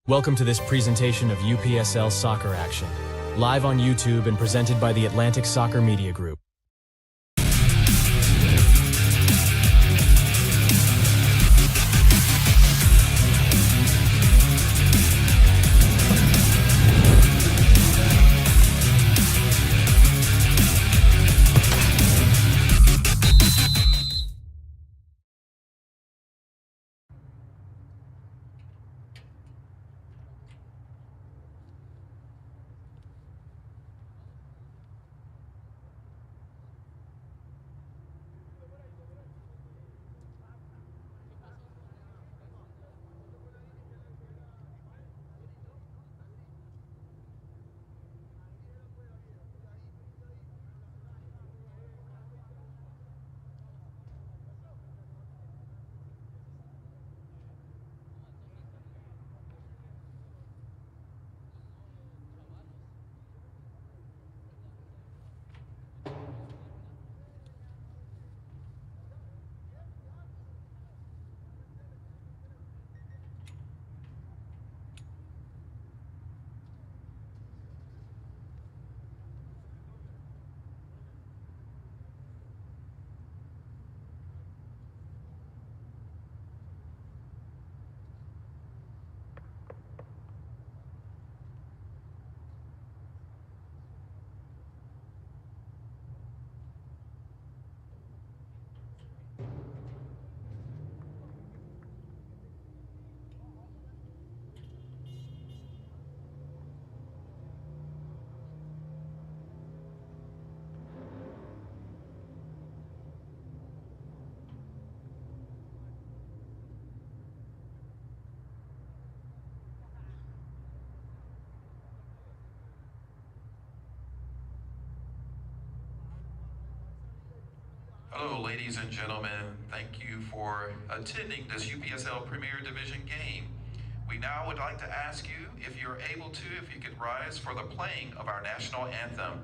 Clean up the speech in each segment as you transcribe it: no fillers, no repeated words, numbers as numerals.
Welcome to this presentation of UPSL Soccer Action, live on YouTube and presented by the Atlantic Soccer Media Group. Hello, ladies and gentlemen. Thank you for attending this UPSL Premier Division game. We now would like to ask you, if you're able to, if you could rise for the playing of our national anthem.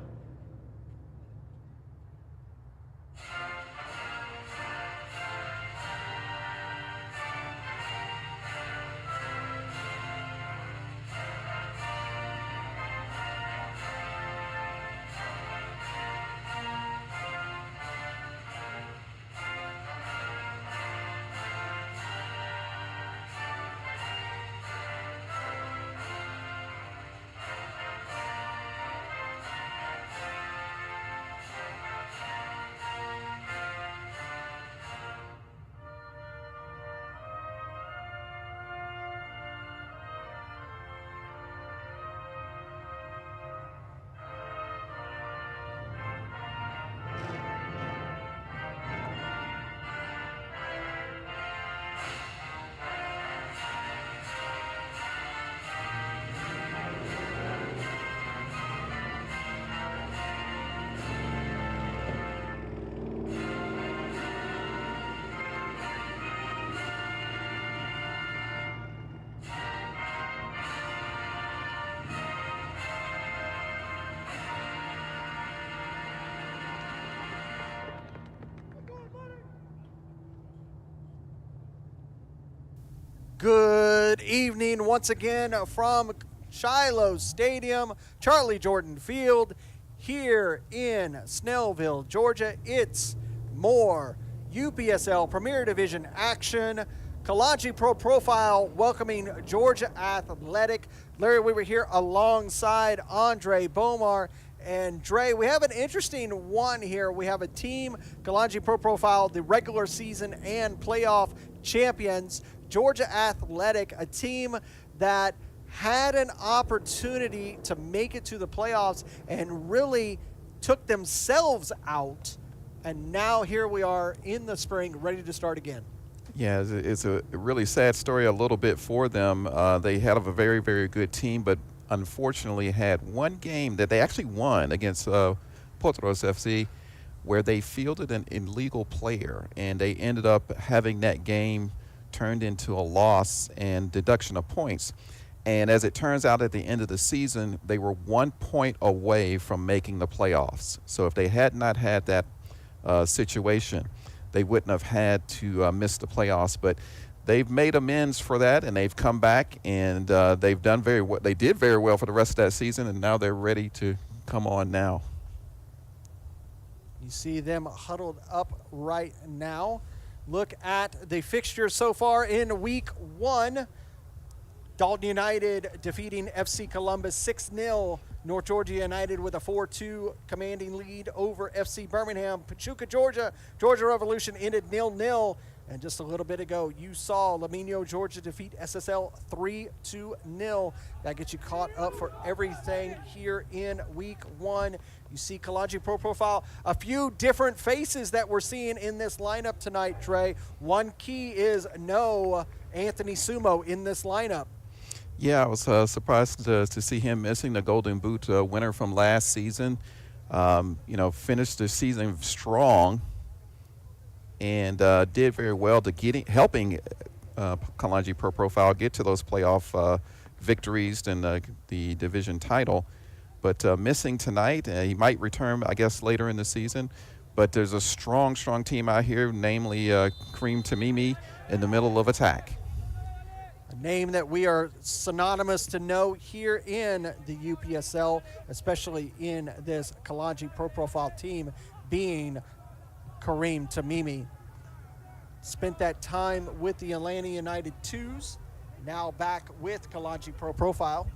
Good evening once again from Shiloh Stadium, Charlie Jordan Field, here in Snellville, Georgia. It's more UPSL Premier Division action. Kalonji Pro Profile welcoming Georgia Athletic. Larry, we were here alongside Andre Bomar. And Dre, we have an interesting one here. We have a team, Kalonji Pro Profile, the regular season and playoff champions. Georgia Athletic, a team that had an opportunity to make it to the playoffs and really took themselves out. And now here we are in the spring, ready to start again. Yeah, it's a really sad story a little bit for them. They had a very, very good team, but unfortunately had one game that they actually won against Potros FC where they fielded an illegal player, and they ended up having that game turned into a loss and deduction of points. And as it turns out, at the end of the season, they were 1 point away from making the playoffs. So if they had not had that situation, they wouldn't have had to miss the playoffs. But they've made amends for that, and they've come back, and they've done very well. They did very well for the rest of that season, and now they're ready to come on now. You see them huddled up right now. Look at the fixtures so far in week 1. Dalton United defeating FC Columbus 6-0. North Georgia United with a 4-2 commanding lead over FC Birmingham. Pachuca, Georgia. Georgia Revolution ended 0-0. And just a little bit ago, you saw Lamino, Georgia defeat SSL 3-0. That gets you caught up for everything here in week 1. You see Kalonji Pro Profile. A few different faces that we're seeing in this lineup tonight, Trey. One key is no Anthony Sumo in this lineup. Yeah, I was surprised to see him missing the Golden Boot winner from last season. Finished the season strong and did very well to helping Kalonji Pro Profile get to those playoff victories and the division title. But missing tonight, he might return, I guess, later in the season. But there's a strong team out here, namely Kareem Tamimi in the middle of attack. A name that we are synonymous to know here in the UPSL, especially in this Kalonji Pro Profile team, being Kareem Tamimi. Spent that time with the Atlanta United 2s, now back with Kalonji Pro Profile.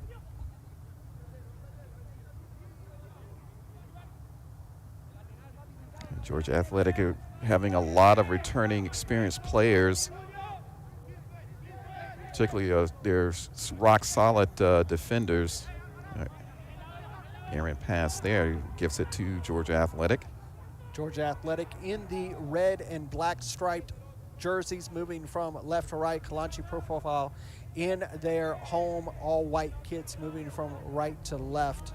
Georgia Athletic are having a lot of returning experienced players, particularly their rock-solid defenders. Errant pass there, gives it to Georgia Athletic. Georgia Athletic in the red and black striped jerseys, moving from left to right. Kalonji Pro Profile in their home all-white kits, moving from right to left.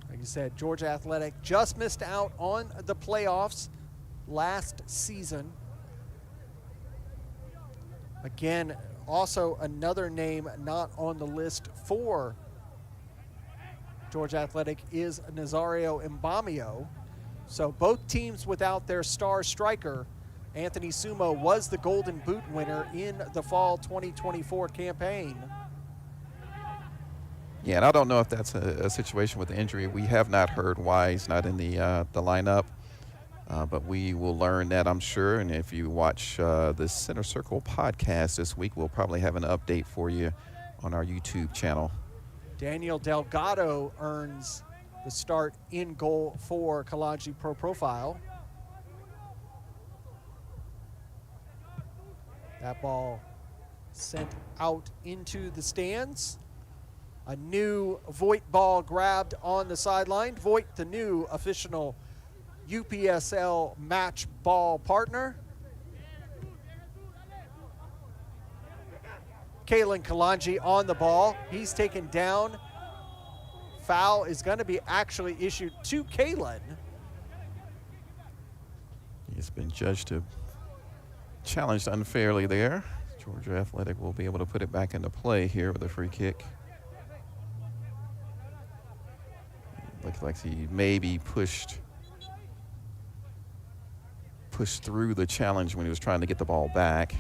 Like you said, Georgia Athletic just missed out on the playoffs last season. Again, also another name not on the list for Georgia Athletic is Nazario Mbamio. So both teams without their star striker. Anthony Sumo was the Golden Boot winner in the fall 2024 campaign. Yeah, and I don't know if that's a situation with the injury. We have not heard why he's not in the lineup, but we will learn that, I'm sure. And if you watch the Center Circle podcast this week, we'll probably have an update for you on our YouTube channel. Daniel Delgado earns the start in goal for Kalonji Pro Profile. That ball sent out into the stands. A new Voigt ball grabbed on the sideline. Voigt, the new official UPSL match ball partner. Kalen Kalonji on the ball. He's taken down. Foul is going to be actually issued to Kalen. He's been challenged unfairly there. Georgia Athletic will be able to put it back into play here with a free kick. Looks like he maybe pushed through the challenge when he was trying to get the ball back.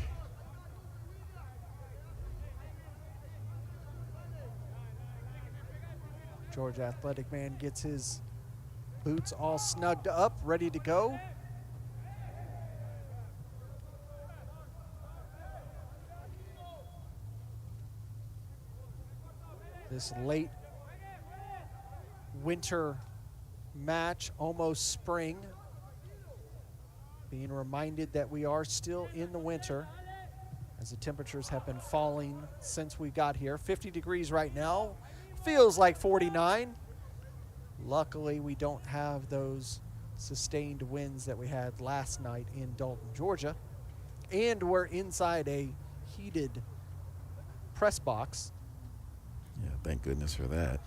Georgia Athletic man gets his boots all snugged up, ready to go. This late winter match, almost spring. Being reminded that we are still in the winter as the temperatures have been falling since we got here. 50 degrees right now. Feels like 49. Luckily, we don't have those sustained winds that we had last night in Dalton, Georgia. And we're inside a heated press box. Yeah, thank goodness for that.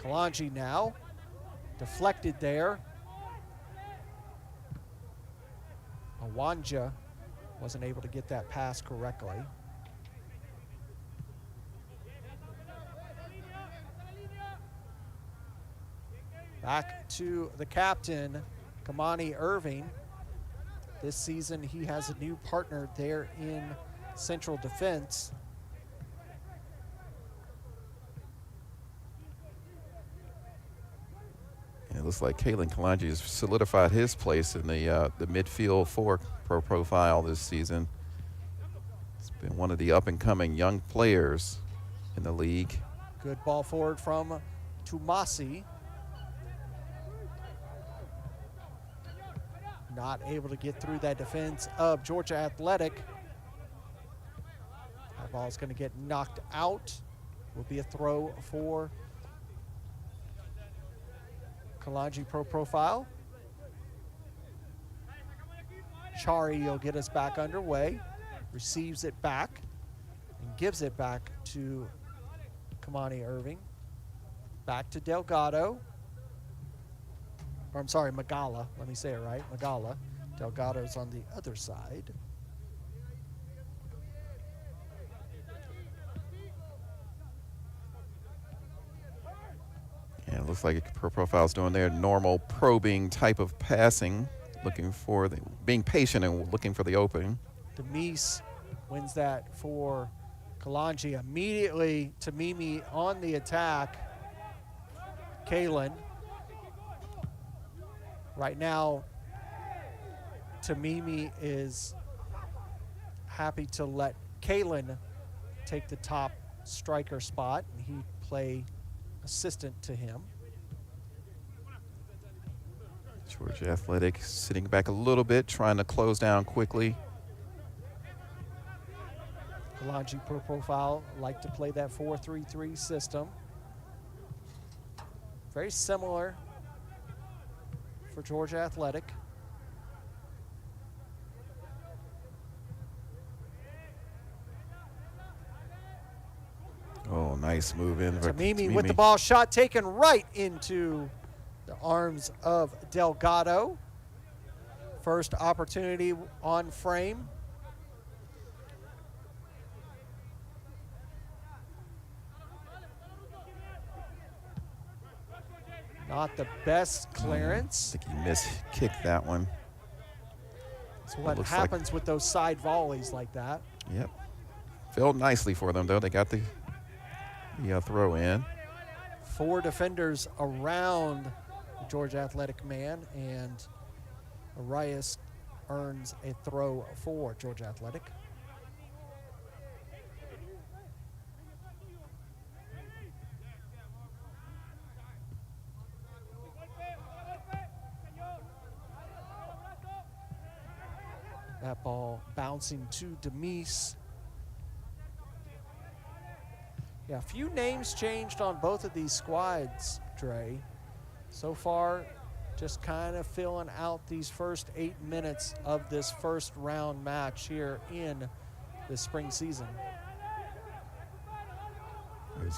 Kalonji now, deflected there. Awanja wasn't able to get that pass correctly. Back to the captain, Kamani Irving. This season, he has a new partner there in Central Defense. And it looks like Kalonji has solidified his place in the midfield for Pro Profile this season. He's been one of the up-and-coming young players in the league. Good ball forward from Tumasi. Not able to get through that defense of Georgia Athletic. That ball is going to get knocked out. Will be a throw for Kalonji Pro Profile. Chari will get us back underway. Receives it back and gives it back to Kamani Irving. Back to Delgado. Or I'm sorry, Magala. Let me say it right. Magala. Delgado's on the other side. Yeah, it looks like Pro Profile's doing their normal probing type of passing, looking for being patient and looking for the opening. Demise wins that for Kalonji. Immediately, Tamimi on the attack. Kalen. Right now, Tamimi is happy to let Kalen take the top striker spot, and he play assistant to him. Georgia Athletic sitting back a little bit, trying to close down quickly. Kalonji Pro Profile like to play that 4-3-3 system. Very similar for Georgia Athletic. Oh, nice move in. Tamimi with the ball, shot taken right into the arms of Delgado. First opportunity on frame. Not the best clearance. I think he kicked that one. That's what happens with those side volleys like that. Yep. Filled nicely for them, though. They got the throw in. 4 defenders around the Georgia Athletic man, and Arias earns a throw for Georgia Athletic. That ball bouncing to Demise. Yeah, a few names changed on both of these squads, Dre. So far, just kind of filling out these first 8 minutes of this first round match here in the spring season.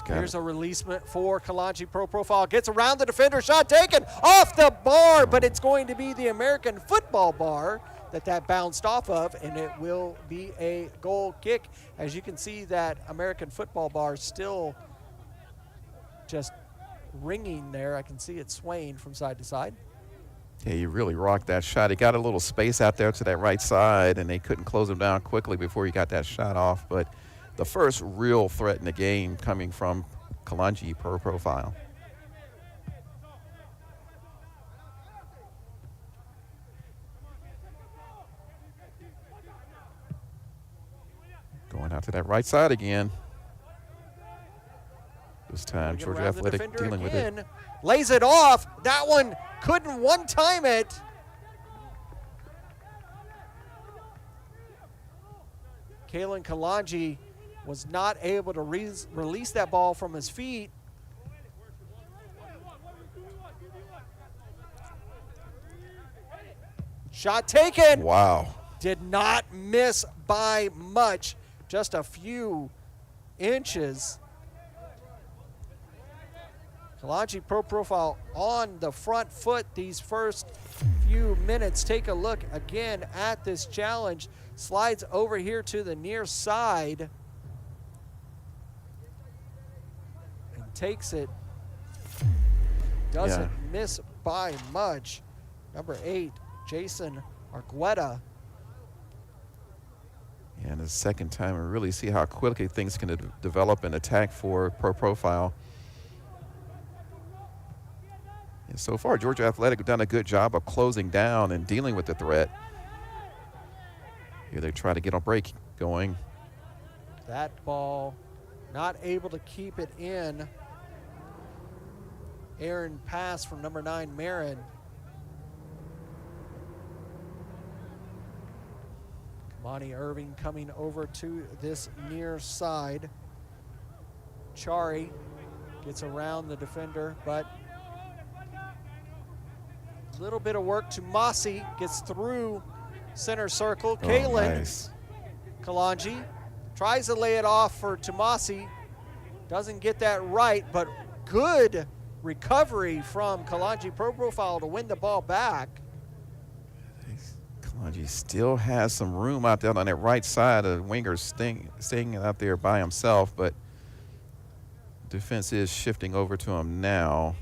Here's a releasement for Kalonji Pro Profile. Gets around the defender, shot taken off the bar, but it's going to be the American football bar that bounced off of, and it will be a goal kick. As you can see, that American football bar still just ringing there. I can see it swaying from side to side. Yeah, he really rocked that shot. He got a little space out there to that right side, and they couldn't close him down quickly before he got that shot off. But the first real threat in the game coming from Kalonji Pro Profile. Going out to that right side again. This time, Georgia Athletic dealing with it. Lays it off. That one couldn't one-time it. Kalen Kalonji was not able to release that ball from his feet. Shot taken. Wow. Did not miss by much. Just a few inches. Kalonji Pro Profile on the front foot these first few minutes. Take a look again at this challenge. Slides over here to the near side and takes it doesn't miss by much. Number 8, Jason Argueta. Yeah, and the second time, we really see how quickly things can develop and attack for Pro Profile. And so far, Georgia Athletic have done a good job of closing down and dealing with the threat. Here they try to get a break going. That ball not able to keep it in. Aaron pass from number 9, Marin. Kamani Irving coming over to this near side. Chari gets around the defender, but a little bit of work to Mossy, gets through center circle. Kalen Nice. Kalonji tries to lay it off for Tomasi. Doesn't get that right, but good recovery from Kalonji Pro Profile to win the ball back. Kalonji still has some room out there on that right side of the winger, staying out there by himself, but defense is shifting over to him now.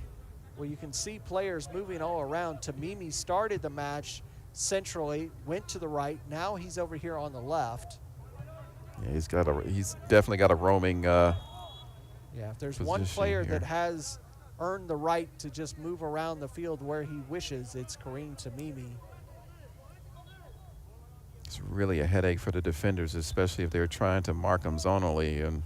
Well, you can see players moving all around. Tamimi started the match centrally, went to the right. Now he's over here on the left. Yeah, he's definitely got a roaming Yeah, if there's one position player here. that has earned the right to just move around the field where he wishes, it's Kareem Tamimi. It's really a headache for the defenders, especially if they're trying to mark them zonally. And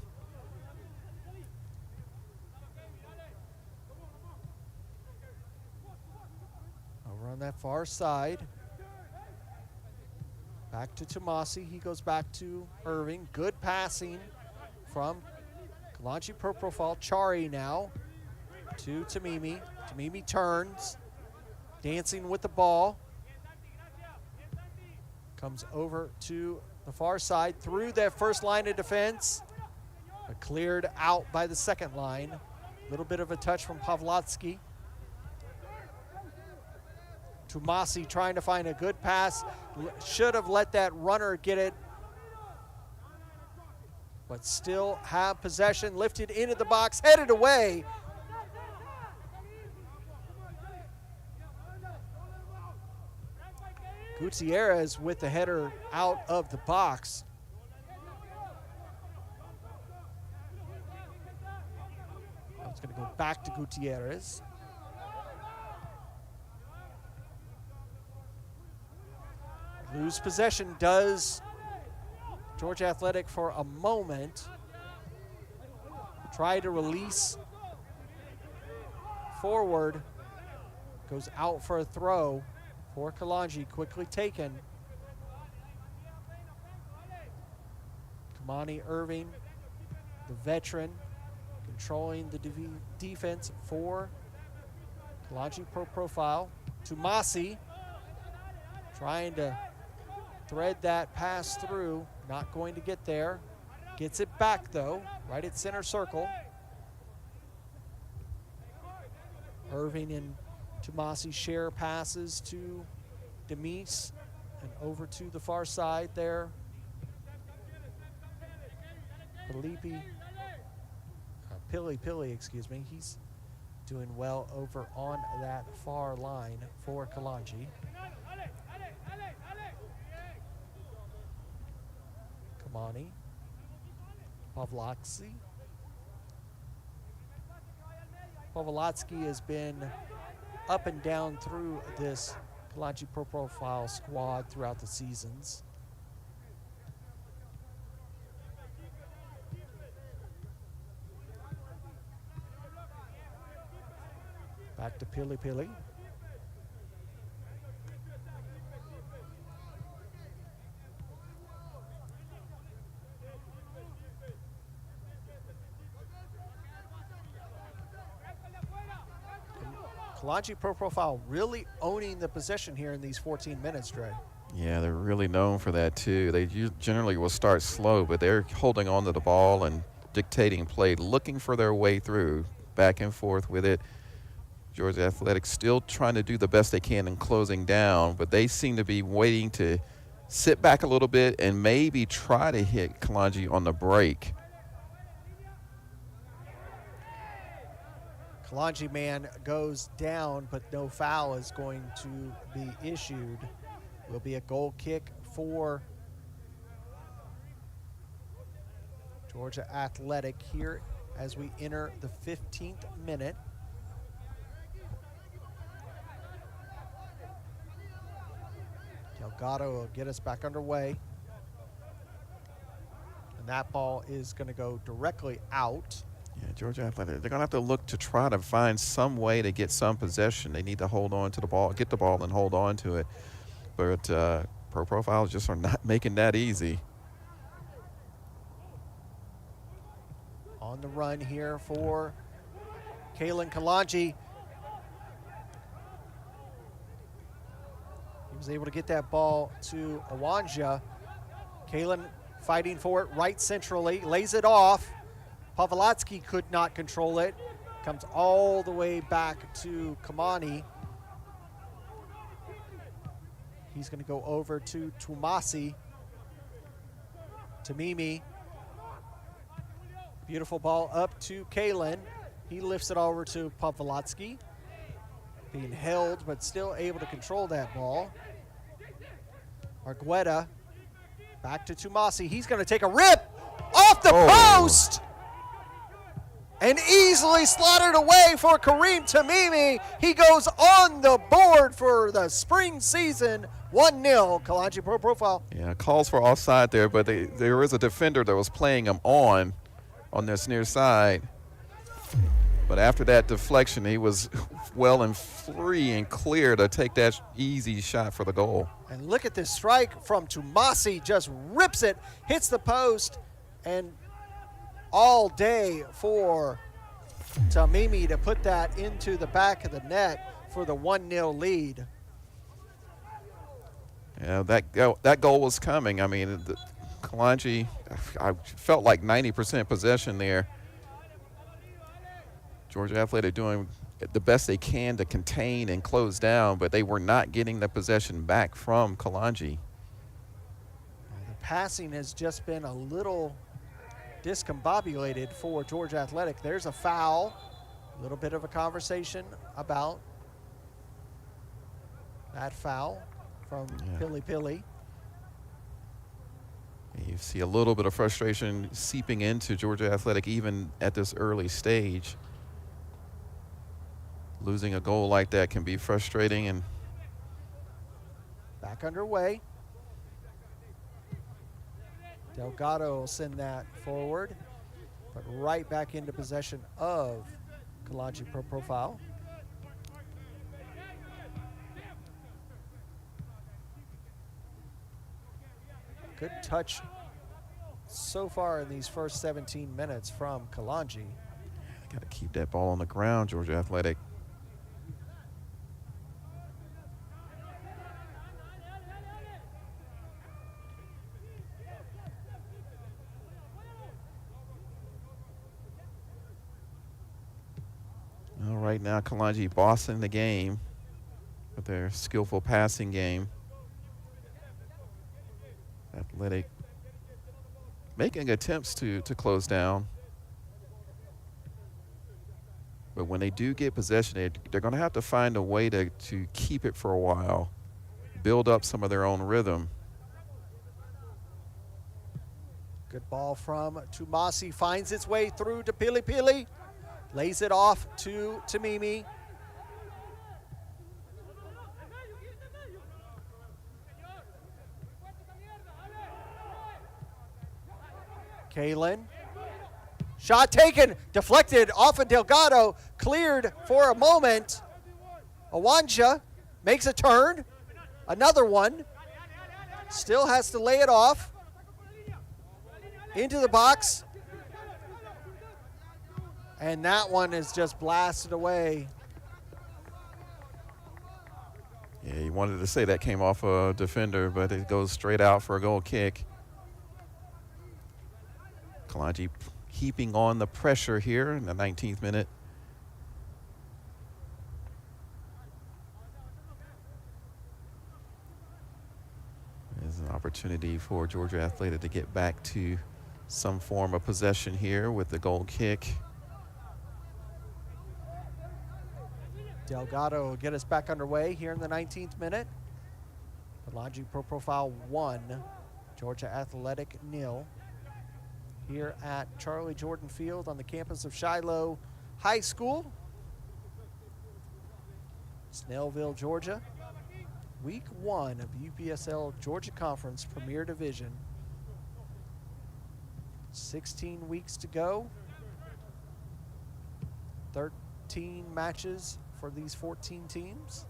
over on that far side. Back to Tomasi. He goes back to Irving. Good passing from Kalonji Pro Profile. Chari now to Tamimi. Tamimi turns, dancing with the ball. Comes over to the far side through that first line of defense, but cleared out by the second line. A little bit of a touch from Pavlotsky. Tomasi trying to find a good pass. Should have let that runner get it, but still have possession. Lifted into the box, headed away. Gutierrez with the header out of the box. It's going to go back to Gutierrez. Lose possession does Georgia Athletic for a moment. Try to release forward. Goes out for a throw for Kalonji, quickly taken. Kamani Irving, the veteran, controlling the defense for Kalonji Pro Profile. Tomasi trying to thread that pass through, not going to get there. Gets it back though, right at center circle. Irving and Tomasi share passes to Demise and over to the far side there. Pili, excuse me. He's doing well over on that far line for Kalonji. Kamani. Pavlotsky. Pavlotsky has been up and down through this Kalonji Pro Profile squad throughout the seasons. Back to Pili. Kalonji Pro Profile really owning the possession here in these 14 minutes, Dre. yeah, they're really known for that too. They generally will start slow, but they're holding on to the ball and dictating play, looking for their way through, back and forth with it. Georgia Athletics still trying to do the best they can in closing down, but they seem to be waiting to sit back a little bit and maybe try to hit Kalonji on the break. Kalonji man goes down, but no foul is going to be issued. Will be a goal kick for Georgia Athletic here as we enter the 15th minute. Delgado will get us back underway. And that ball is going to go directly out. Yeah, Georgia Athletic, they're going to have to look to try to find some way to get some possession. They need to hold on to the ball, get the ball and hold on to it. But Pro Profiles just are not making that easy. On the run here for Kalonji. He was able to get that ball to Awanja. Kalon fighting for it right centrally, lays it off. Pavlotsky could not control it. Comes all the way back to Kamani. He's going to go over to Tumasi. Tamimi. Beautiful ball up to Kalon. He lifts it over to Pavlotsky. Being held, but still able to control that ball. Argueta back to Tumasi. He's going to take a rip off the post and easily slotted away for Kareem Tamimi. He goes on the board for the spring season. 1-0, Kalonji Pro Profile. Yeah, calls for offside there, but there is a defender that was playing him on this near side. But after that deflection, he was well and free and clear to take that easy shot for the goal. And look at this strike from Tumasi, just rips it, hits the post, and all day for Tamimi to put that into the back of the net for the 1-0 lead. Yeah, that goal was coming. I mean, Kalonji, I felt like 90% possession there. Georgia Athletic doing the best they can to contain and close down, but they were not getting the possession back from Kalonji. The passing has just been a little discombobulated for Georgia Athletic. There's a foul. A little bit of a conversation about that foul from Pili Pili. You see a little bit of frustration seeping into Georgia Athletic even at this early stage. Losing a goal like that can be frustrating. And back underway. Delgado will send that forward, but right back into possession of Kalonji Pro Profile. Good touch so far in these first 17 minutes from Kalonji. Got to keep that ball on the ground, Georgia Athletic. Well, right now, Kalonji bossing the game with their skillful passing game. Athletic making attempts to close down. But when they do get possession, they're going to have to find a way to keep it for a while, build up some of their own rhythm. Good ball from Tumasi, finds its way through to Pili Pili, lays it off to Tamimi. Kalon. Shot taken, deflected off of Delgado, cleared for a moment. Awanja makes a turn, another one. Still has to lay it off. Into the box. And that one is just blasted away. Yeah, you wanted to say that came off a defender, but it goes straight out for a goal kick. Kalonji heaping on the pressure here in the 19th minute. There's an opportunity for Georgia Athletic to get back to some form of possession here with the goal kick. Delgado will get us back underway here in the 19th minute. Kalonji Pro Profile 1, Georgia Athletic 0. Here at Charlie Jordan Field on the campus of Shiloh High School. Snellville, Georgia. Week 1 of UPSL Georgia Conference Premier Division. 16 weeks to go. 13 matches for these 14 teams.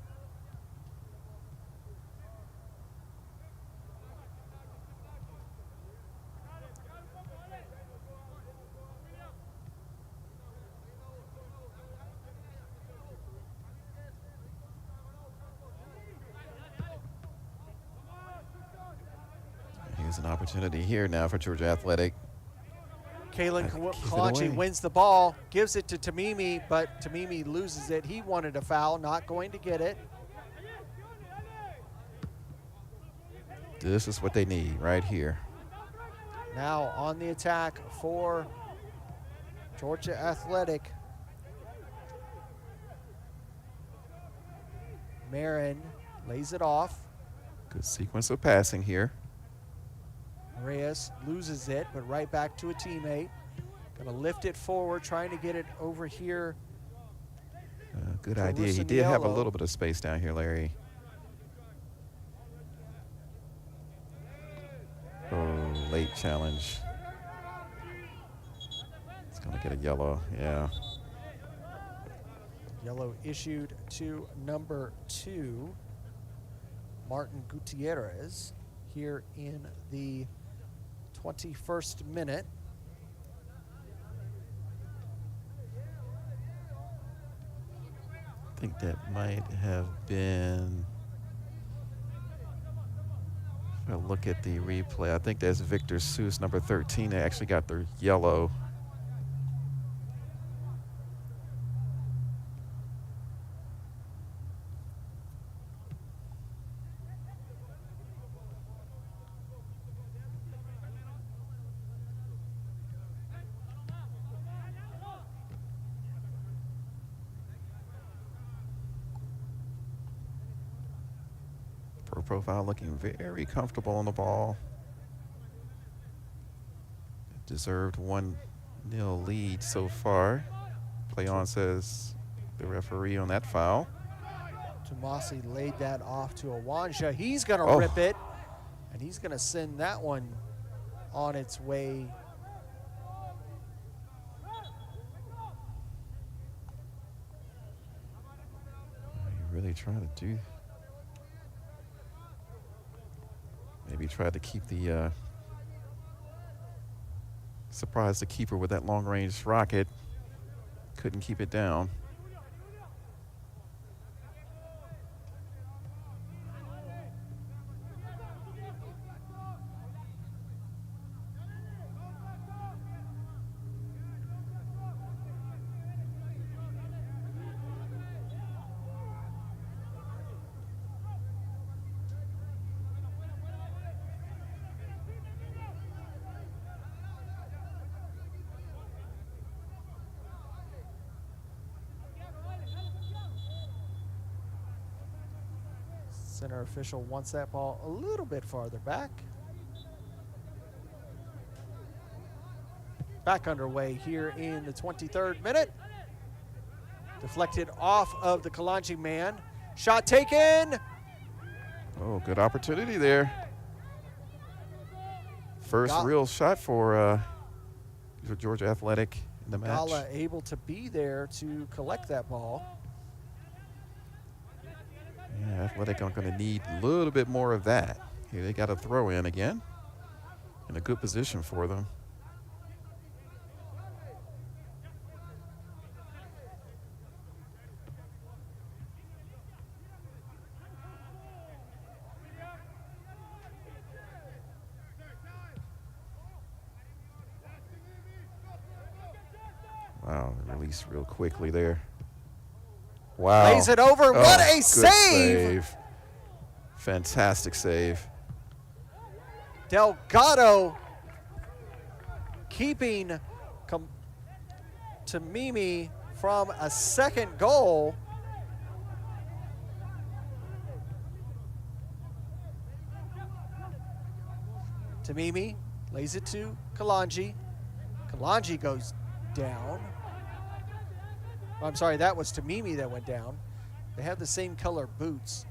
Here's an opportunity here now for Georgia Athletic. Kalonji wins the ball, gives it to Tamimi, but Tamimi loses it. He wanted a foul, not going to get it. This is what they need right here. Now on the attack for Georgia Athletic. Marin lays it off. Good sequence of passing here. Reyes loses it, but right back to a teammate. Gonna lift it forward, trying to get it over here. Good idea. He did have a little bit of space down here, Larry. Oh, late challenge. It's gonna get a yellow, yeah. Yellow issued to number 2, Martin Gutierrez, here in the 21st minute. I think that might have been, if I look at the replay, I think that's Victor Seuss, number 13, that actually got the yellow. Profile looking very comfortable on the ball. Deserved 1-0 lead so far. Play on, says the referee on that foul. Tomasi laid that off to Awanja. He's gonna rip it, and he's gonna send that one on its way. You really trying to do. Maybe tried to keep the, surprise the keeper with that long-range rocket. Couldn't keep it down. Center official wants that ball a little bit farther back. Back underway here in the 23rd minute. Deflected off of the Kalonji man. Shot taken. Oh, good opportunity there. First real shot for Georgia Athletic in the match. Gala able to be there to collect that ball. Yeah, Athletic are going to need a little bit more of that. Here they got a throw in again. In a good position for them. Wow, release real quickly there. Wow. Lays it over. Oh, what a good save. Fantastic save. Delgado keeping Tamimi from a second goal. Tamimi lays it to Kalonji. Kalonji goes down. I'm sorry, that was Tamimi that went down. They have the same color boots.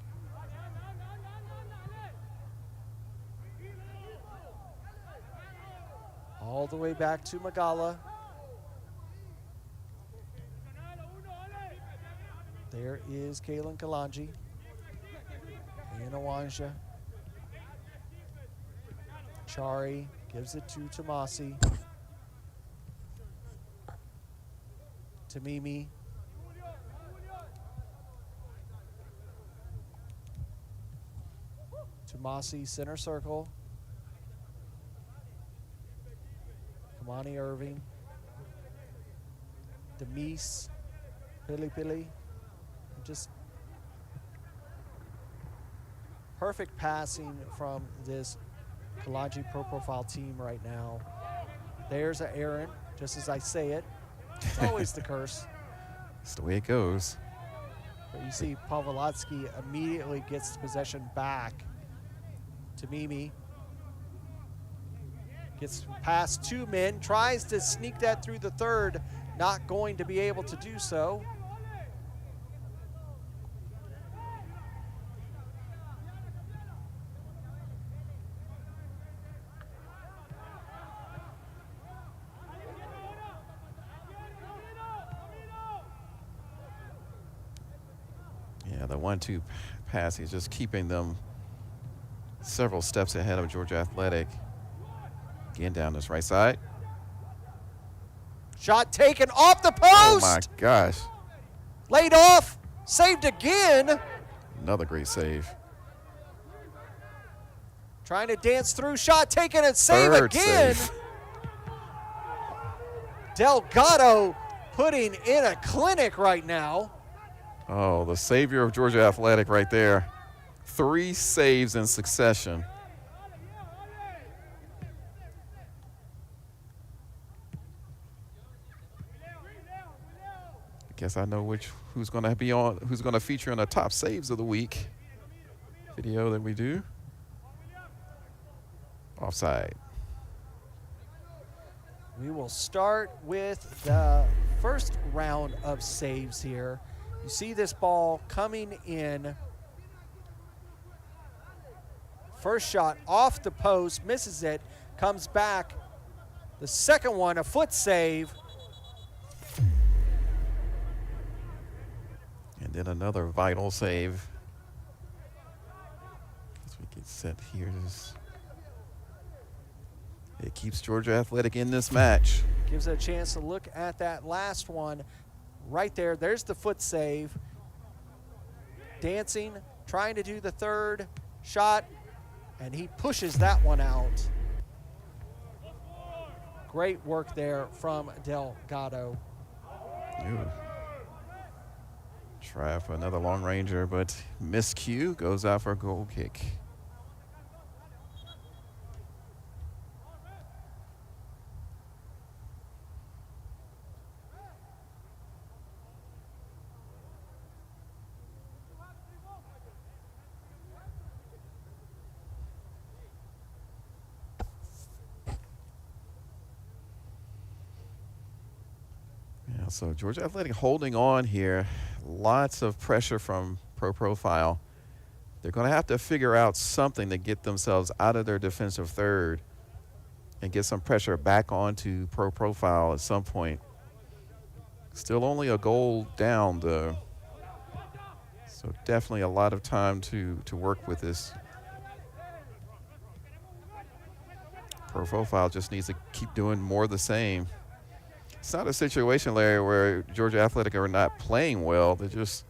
All the way back to Magala. There is Kalen Kalonji. And Awanja. Chari gives it to Tomasi. Tamimi. Tomasi, center circle. Kamani Irving. Demise. Pili. Just perfect passing from this Kalonji Pro Profile team right now. There's a Aaron, just as I say it. It's always the curse. That's the way it goes. But you see Pavlovatsky immediately gets the possession back. Tamimi gets past two men, tries to sneak that through the third, not going to be able to do so. Yeah, the 1-2 pass is just keeping them several steps ahead of Georgia Athletic. Again, down this right side. Shot taken off the post. Oh my gosh. Laid off, saved again. Another great save. Trying to dance through, shot taken and save Third again. save. Delgado putting in a clinic right now. Oh, the savior of Georgia Athletic right there. 3 saves in succession. I guess I know who's going to feature in the top saves of the week video that we do. Offside. We will start with the first round of saves here. You see this ball coming in. First shot off the post, misses it, comes back. The second one, a foot save. And then another vital save. As we get set here. It keeps Georgia Athletic in this match. Gives it a chance to look at that last one right there. There's the foot save. Dancing, trying to do the third shot, and he pushes that one out. Great work there from Delgado. Ooh. Try for another long ranger, but miscue, goes out for a goal kick. So Georgia Athletic holding on here. Lots of pressure from Pro Profile. They're going to have to figure out something to get themselves out of their defensive third and get some pressure back onto Pro Profile at some point. Still only a goal down, though. So definitely a lot of time to work with this. Pro Profile just needs to keep doing more of the same. It's not a situation, Larry, where Georgia Athletic are not playing well. They're just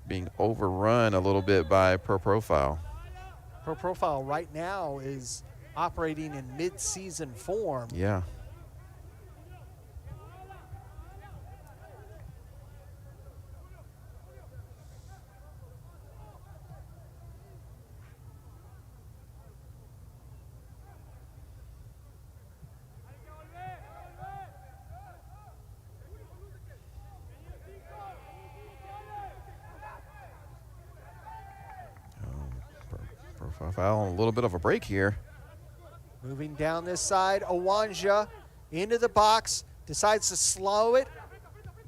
being overrun a little bit by Pro Profile. Pro Profile right now is operating in mid-season form. Yeah. Profile on a little bit of a break here. Moving down this side, Owanja into the box, decides to slow it,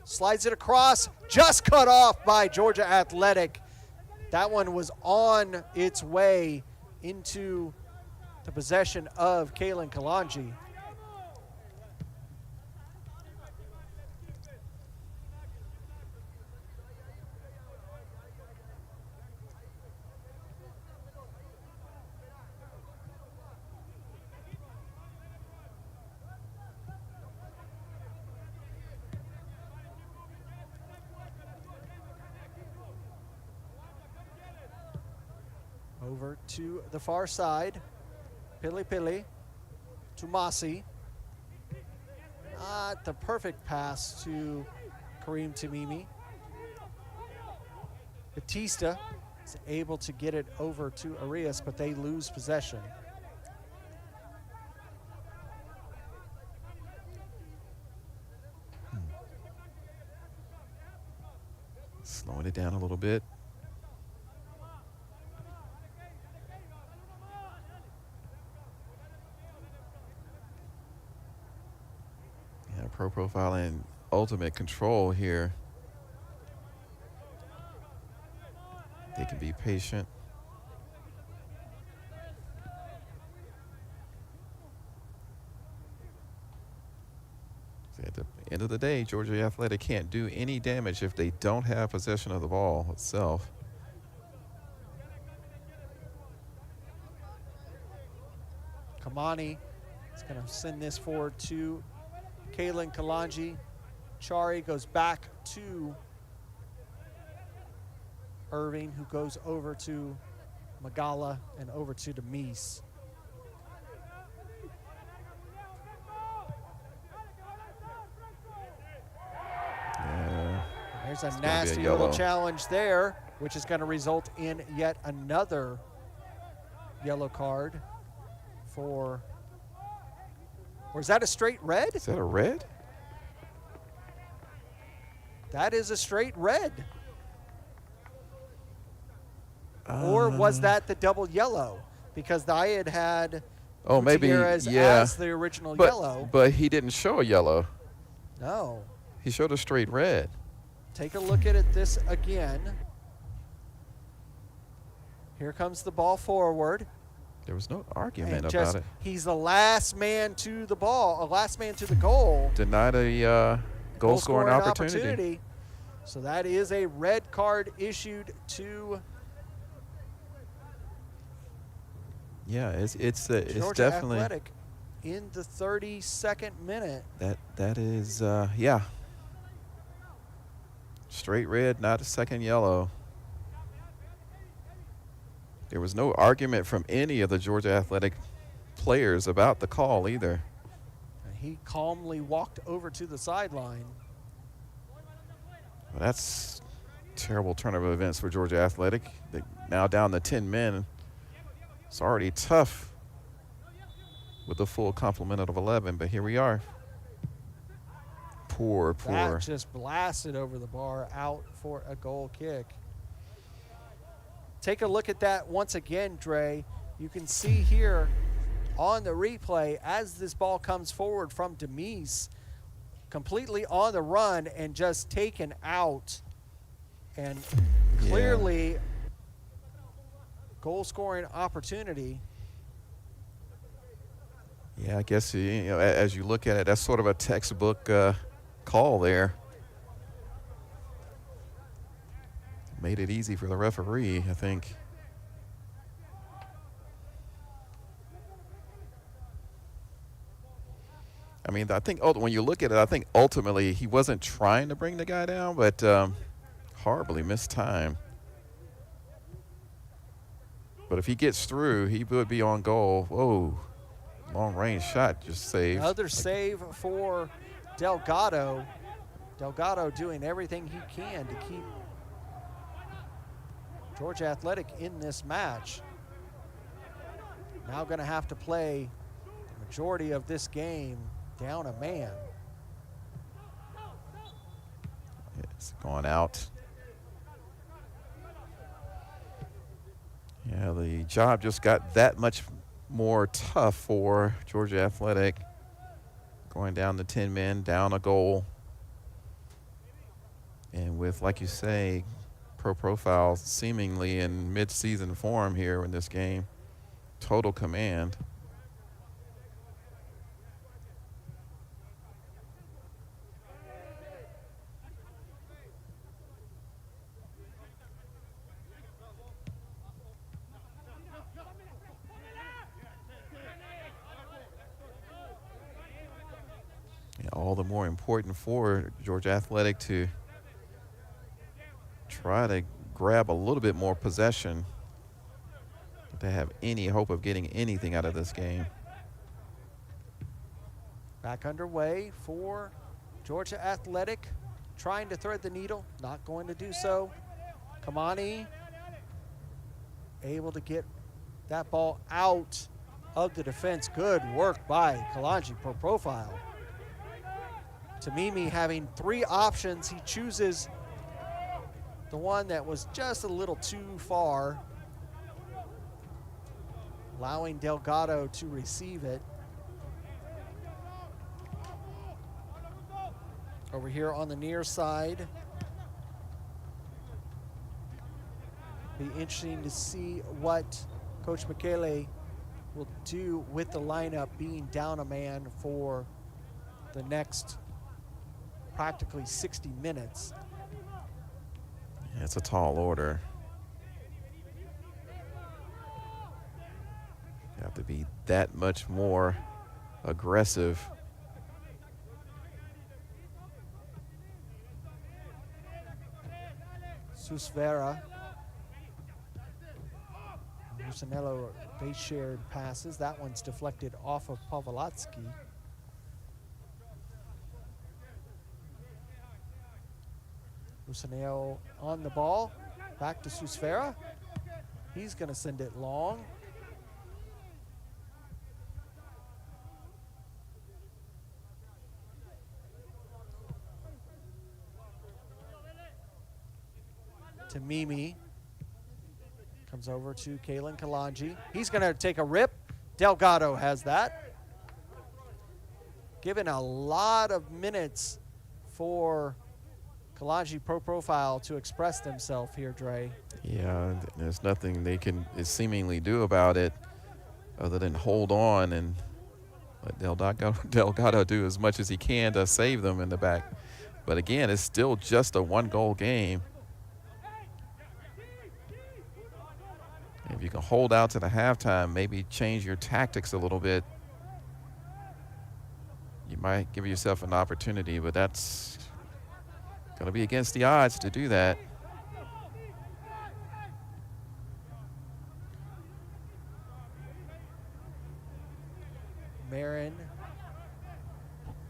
slides it across, just cut off by Georgia Athletic. That one was on its way into the possession of Kalonji. Over to the far side, Pili to Masi. Not the perfect pass to Kareem Tamimi. Batista is able to get it over to Arias, but they lose possession. Slowing it down a little bit. Pro profile and ultimate control here. They can be patient. At the end of the day, Georgia Athletic can't do any damage if they don't have possession of the ball itself. Kamani is going to send this forward to Kalonji. Chari goes back to Irving, who goes over to Magala and over to Demise. Yeah, there's a nasty little challenge there, which is going to result in yet another yellow card for... Or is that a straight red? Is that a red? That is a straight red. Or was that the double yellow? Because I had oh, maybe, Gutierrez yeah. as the original yellow. But he didn't show a yellow. No. He showed a straight red. Take a look at this again. Here comes the ball forward. There was no argument And about it. He's the last man to the ball, last man to the goal. Denied a goal scoring opportunity. So that is a red card issued to it's Georgia definitely Athletic in the 32nd minute. That is straight red, not a second yellow. There was no argument from any of the Georgia Athletic players about the call either. He calmly walked over to the sideline. Well, that's terrible turn of events for Georgia Athletic. They now down to 10 men. It's already tough with the full complement of 11, but here we are. Poor. That just blasted over the bar, out for a goal kick. Take a look at that once again, Dre. You can see here on the replay as this ball comes forward from Demise, completely on the run and just taken out. And clearly goal scoring opportunity. Yeah, I guess, as you look at it, that's sort of a textbook call there. Made it easy for the referee, I think. I mean, I think when you look at it, I think ultimately he wasn't trying to bring the guy down, but horribly missed time. But if he gets through, he would be on goal. Whoa, long range shot just saved. Another save for Delgado. Delgado doing everything he can to keep Georgia Athletic in this match. Now going to have to play the majority of this game down a man. It's going out. Yeah, the job just got that much more tough for Georgia Athletic. Going down to 10 men, down a goal. And with, like you say, Profile seemingly in mid-season form here in this game. Total command. And all the more important for Georgia Athletic to try to grab a little bit more possession to have any hope of getting anything out of this game. Back underway for Georgia Athletic, trying to thread the needle, not going to do so. Kamani able to get that ball out of the defense. Good work by Kalonji Profile. Tamimi having 3 options. He chooses the one that was just a little too far, allowing Delgado to receive it. Over here on the near side. Be interesting to see what Coach Michele will do with the lineup being down a man for the next practically 60 minutes. Yeah, it's a tall order. You have to be that much more aggressive. Susvera. Musanello, they shared passes. That one's deflected off of Pavlotsky. Musanello on the ball. Back to Susvera. He's going to send it long. To Mimi. Comes over to Kalen Kalonji. He's going to take a rip. Delgado has that. Given a lot of minutes for Kalonji Profile to express themselves here, Dre. Yeah, there's nothing they can seemingly do about it other than hold on and let Delgado do as much as he can to save them in the back. But again, it's still just a 1-goal game. If you can hold out to the halftime, maybe change your tactics a little bit, you might give yourself an opportunity, but that's going to be against the odds to do that. Marin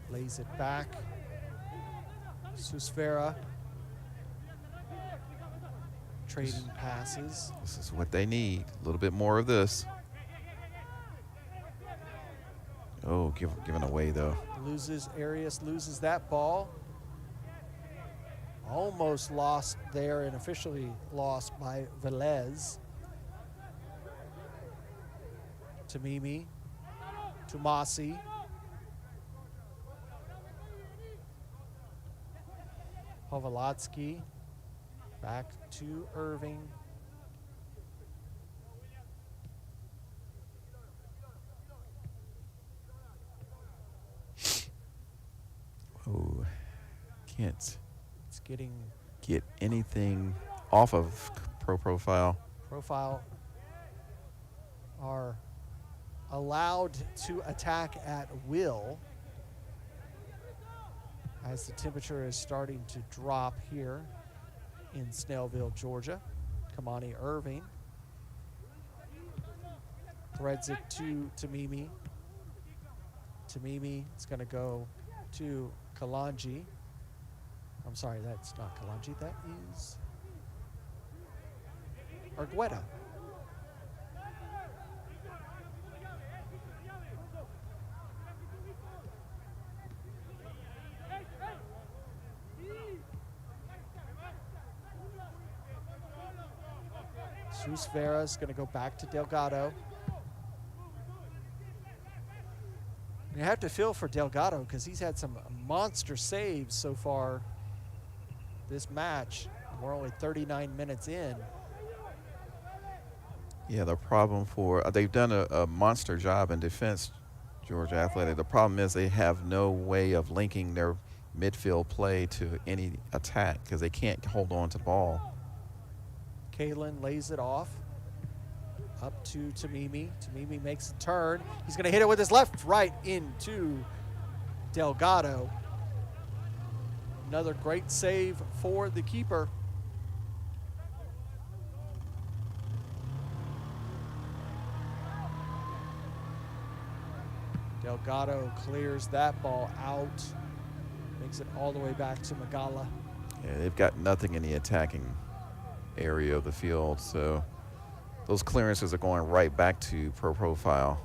lays it back. Susvera trading passes. This is what they need. A little bit more of this. Oh, giving away though. Arias loses that ball. Almost lost there and officially lost by Velez. Tamimi. Tumasi. Pavlotsky. Back to Irving. Oh, can't It's getting get anything off of Profile. Profile are allowed to attack at will as the temperature is starting to drop here in Snellville, Georgia. Kamani Irving threads it to Tamimi. Tamimi is going to go to Kalonji. I'm sorry, that's not Kalonji. That is Argueta. Susvera is going to go back to Delgado. You have to feel for Delgado because he's had some monster saves so far this match. We're only 39 minutes in. Yeah, the problem for they've done a monster job in defense, Georgia Athletic. The problem is they have no way of linking their midfield play to any attack because they can't hold on to the ball. Kalen lays it off. Up to Tamimi. Tamimi makes a turn. He's going to hit it with his left, right into Delgado. Another great save for the keeper. Delgado clears that ball out. Makes it all the way back to Magala. Yeah, they've got nothing in the attacking area of the field, so those clearances are going right back to per profile.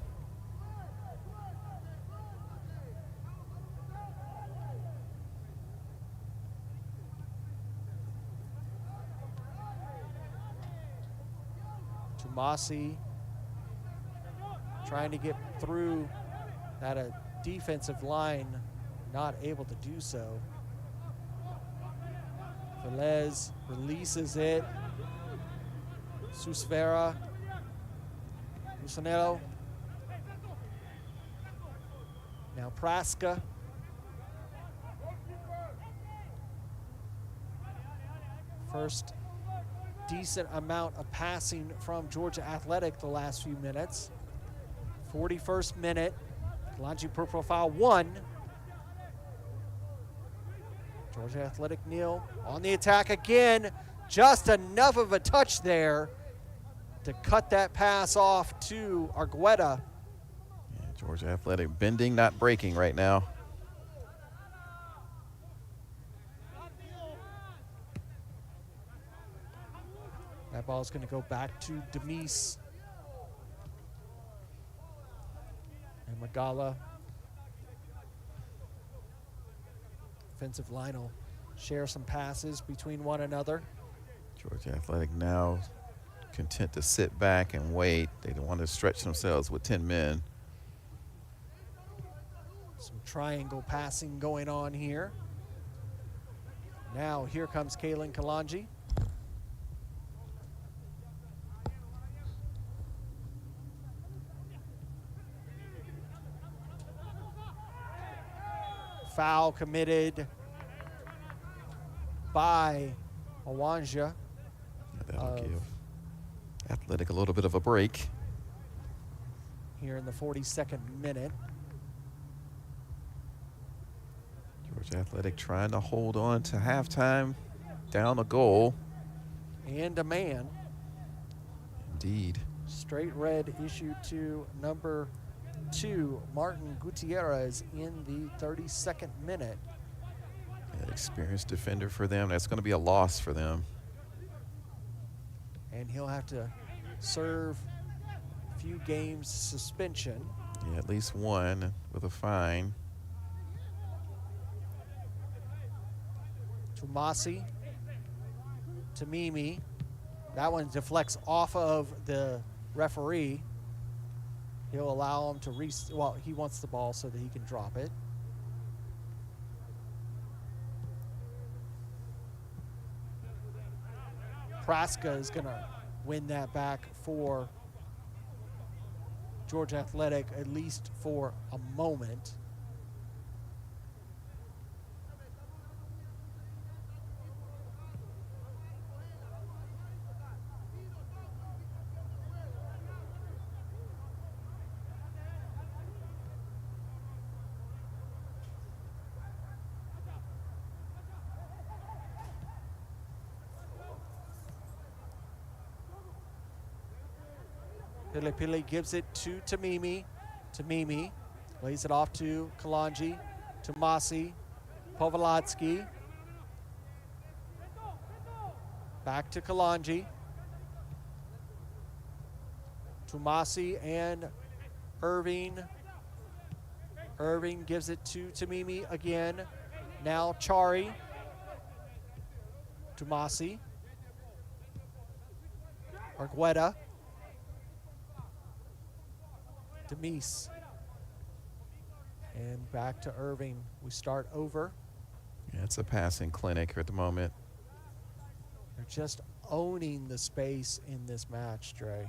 Tumasi trying to get through that defensive line, not able to do so. Velez releases it. Susvera. Musanello. Now Praska. First decent amount of passing from Georgia Athletic the last few minutes. 41st minute. Kalonji per profile 1. Georgia Athletic nil. On the attack again. Just enough of a touch there to cut that pass off to Argueta. Yeah, Georgia Athletic bending, not breaking right now. That ball is going to go back to Demise. And Magala. Offensive line will share some passes between one another. Georgia Athletic now content to sit back and wait. They don't want to stretch themselves with 10 men. Some triangle passing going on here. Now here comes Kalen Kalonji. Foul committed by Awanja. That'll give Athletic a little bit of a break. Here in the 42nd minute. Georgia Athletic trying to hold on to halftime, down a goal. And a man. Indeed. Straight red issued to number 2, Martin Gutierrez, in the 32nd minute. An experienced defender for them. That's going to be a loss for them. And he'll have to serve a few games suspension. Yeah, at least one with a fine. Tumasi, Tamimi. That one deflects off of the referee. He'll allow him to well, he wants the ball so that he can drop it. Praska is going to win that back for Georgia Athletic, at least for a moment. Pili gives it to Tamimi. Tamimi lays it off to Kalonji, Tumasi, Povolotsky. Back to Kalonji. Tumasi and Irving. Irving gives it to Tamimi again. Now Chari. Tumasi. Argueta. Demise. And back to Irving. We start over. Yeah, it's a passing clinic at the moment. They're just owning the space in this match, Dre.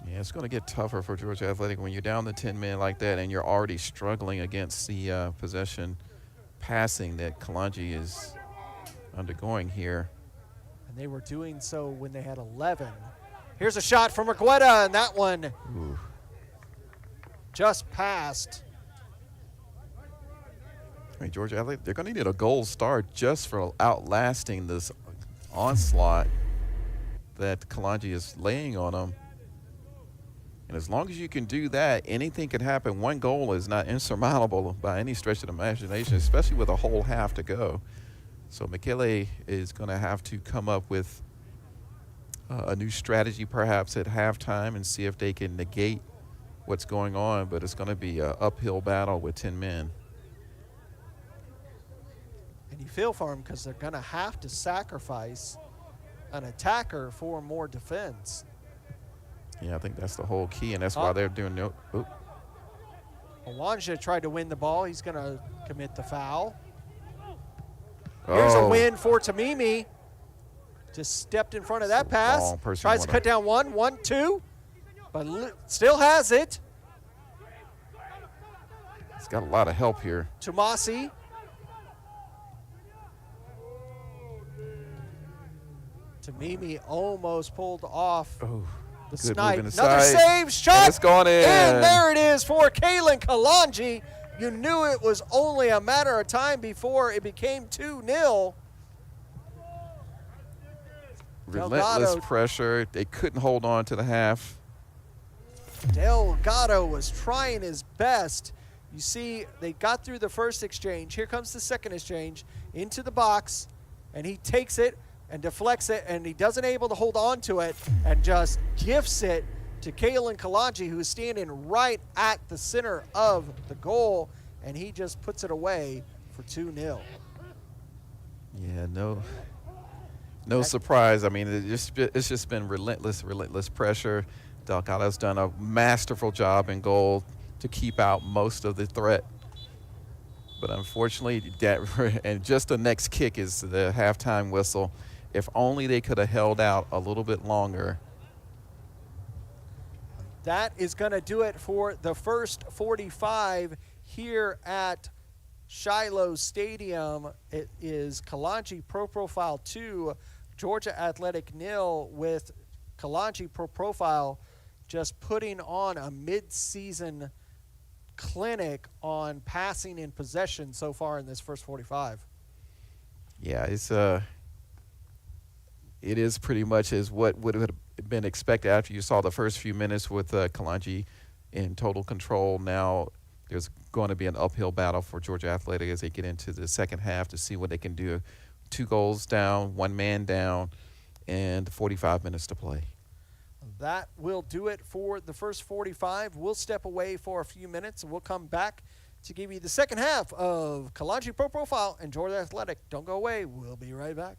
Yeah, it's going to get tougher for Georgia Athletic when you're down to 10 men like that and you're already struggling against the possession passing that Kalonji is undergoing here. And they were doing so when they had 11. Here's a shot from Argueta, and that one just passed. I mean, Georgia Athletic, they're going to need a gold star just for outlasting this onslaught that Kalonji is laying on them. And as long as you can do that, anything can happen. One goal is not insurmountable by any stretch of the imagination, especially with a whole half to go. So Michele is going to have to come up with a new strategy perhaps at halftime and see if they can negate what's going on. But it's going to be an uphill battle with 10 men. And you feel for them because they're going to have to sacrifice an attacker for more defense. Yeah, I think that's the whole key, and that's why they're doing no. Kalonji tried to win the ball. He's going to commit the foul. Here's a win for Tamimi. Just stepped in front of that pass. Tries to cut down 1-1-2, but still has it. He's got a lot of help here. Tomasi. Tamimi almost pulled off the snipe. Another save, shot, and it's gone in. And there it is for Kalen Kalonji. You knew it was only a matter of time before it became 2-0. Relentless pressure. They couldn't hold on to the half. Delgado was trying his best. You see, they got through the first exchange. Here comes the second exchange into the box, and he takes it and deflects it, and he doesn't able to hold on to it and just gifts it to Kalen Kalonji, who is standing right at the center of the goal, and he just puts it away for 2-0. Yeah, no surprise. I mean, it's just been relentless pressure. Delgado's done a masterful job in goal to keep out most of the threat. But unfortunately, and just the next kick is the halftime whistle. If only they could have held out a little bit longer. That is going to do it for the first 45 here at Shiloh Stadium. It is Kalonji Pro Profile 2, Georgia Athletic 0, with Kalonji Pro Profile just putting on a mid-season clinic on passing and possession so far in this first 45. Yeah, it is pretty much as what would have been expected after you saw the first few minutes with Kalonji in total control. Now there's going to be an uphill battle for Georgia Athletic as they get into the second half to see what they can do. 2 goals down, 1 man down, and 45 minutes to play. That will do it for the first 45. We'll step away for a few minutes, and we'll come back to give you the second half of Kalonji Pro Profile and Georgia Athletic. Don't go away. We'll be right back.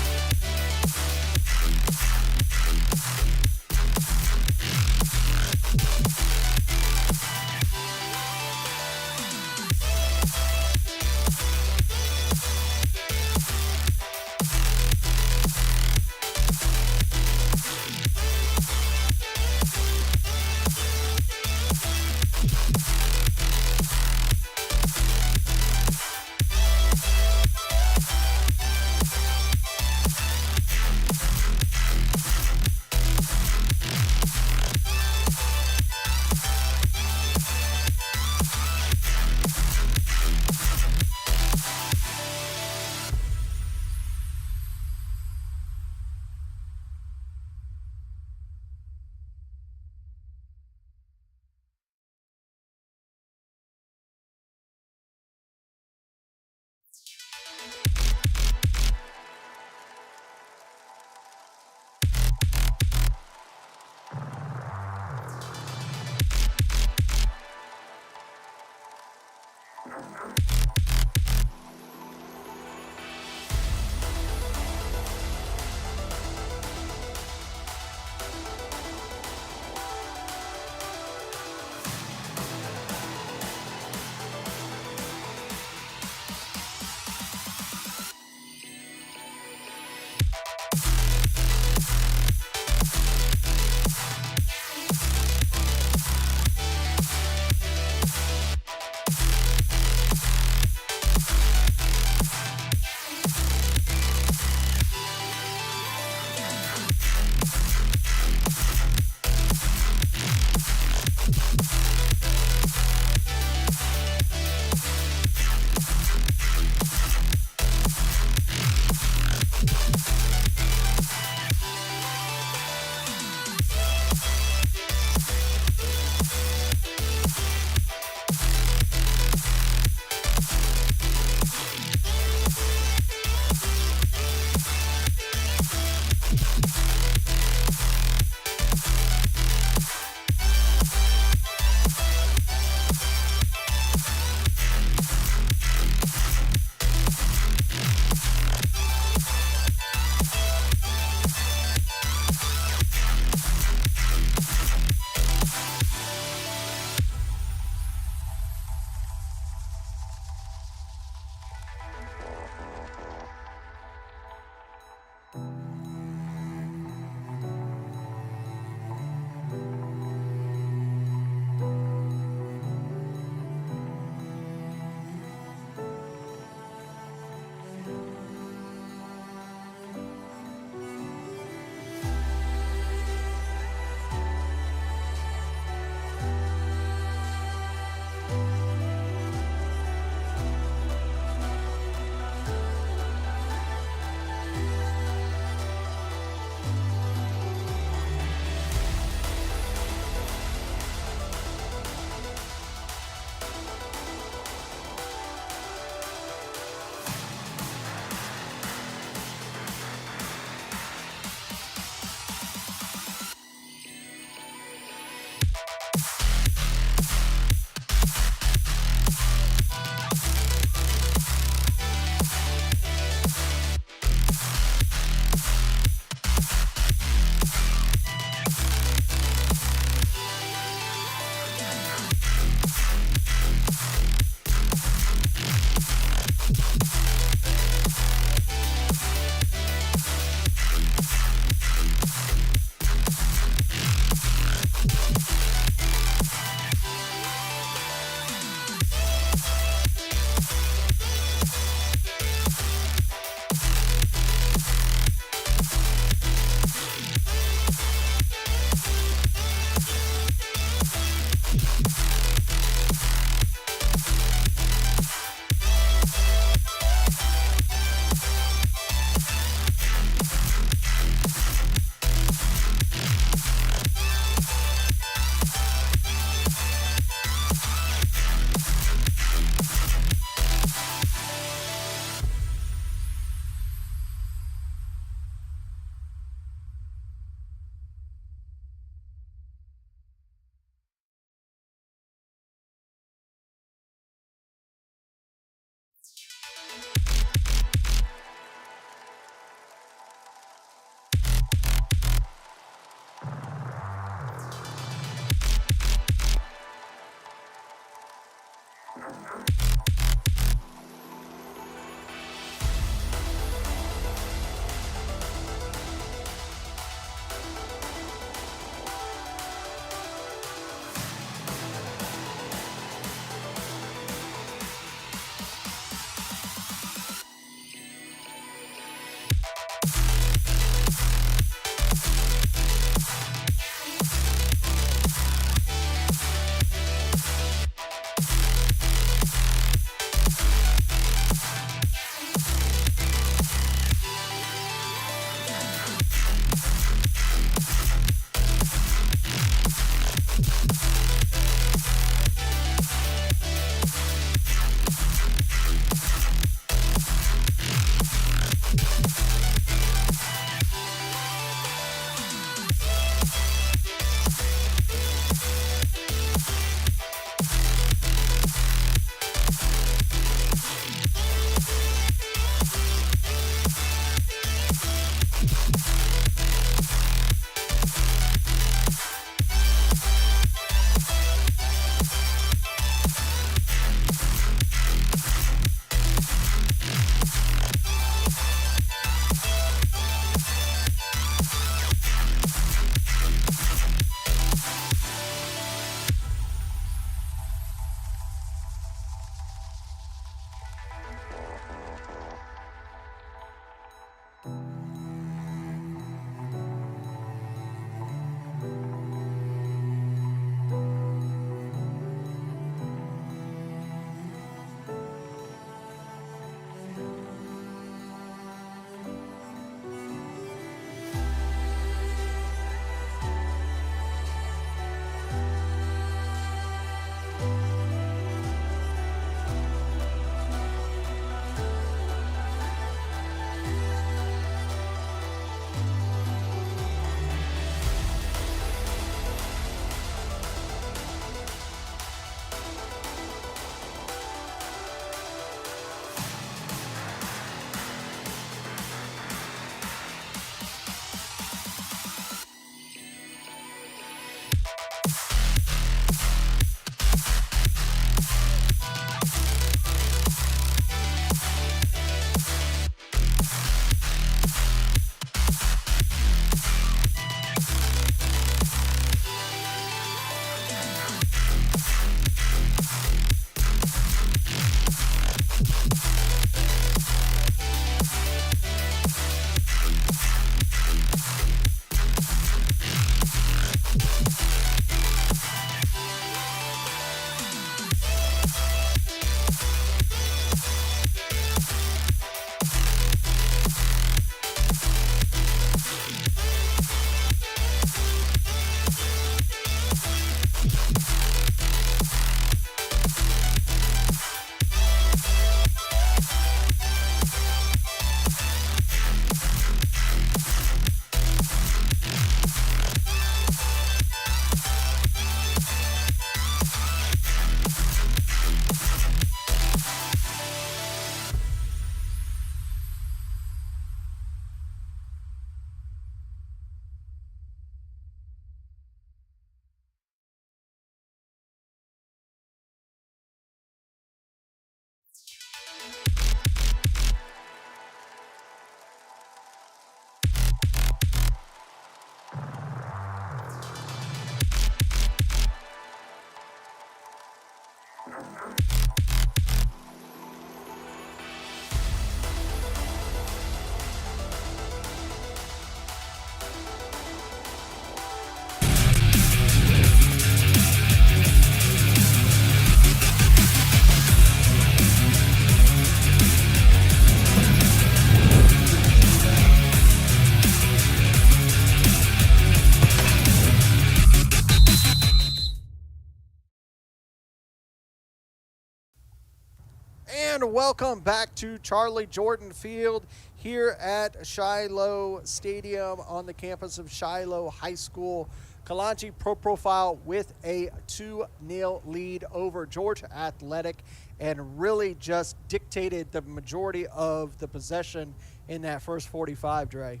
And welcome back to Charlie Jordan Field here at Shiloh Stadium on the campus of Shiloh High School. Kalonji Pro Profile with a 2-0 lead over Georgia Athletic and really just dictated the majority of the possession in that first 45, Dre.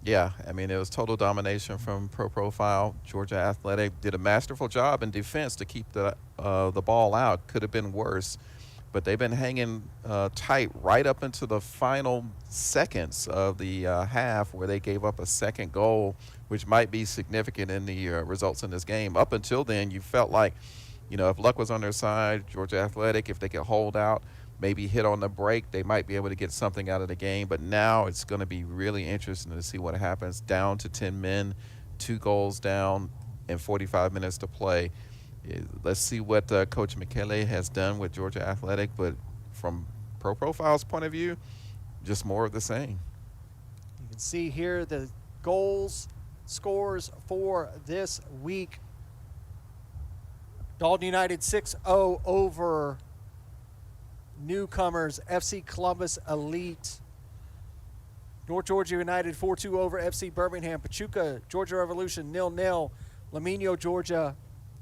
Yeah, I mean, it was total domination from Pro Profile. Georgia Athletic did a masterful job in defense to keep the ball out. Could have been worse, but they've been hanging tight right up into the final seconds of the half, where they gave up a second goal, which might be significant in the results in this game. Up until then, you felt like, if luck was on their side, Georgia Athletic, if they could hold out, maybe hit on the break, they might be able to get something out of the game. But now it's going to be really interesting to see what happens. Down to 10 men, 2 goals down, and 45 minutes to play. Let's see what Coach Michele has done with Georgia Athletic. But from Pro Profile's point of view, just more of the same. You can see here the scores for this week. Dalton United 6-0 over newcomers FC Columbus Elite. North Georgia United 4-2 over FC Birmingham. Pachuca Georgia Revolution 0-0. Lamino Georgia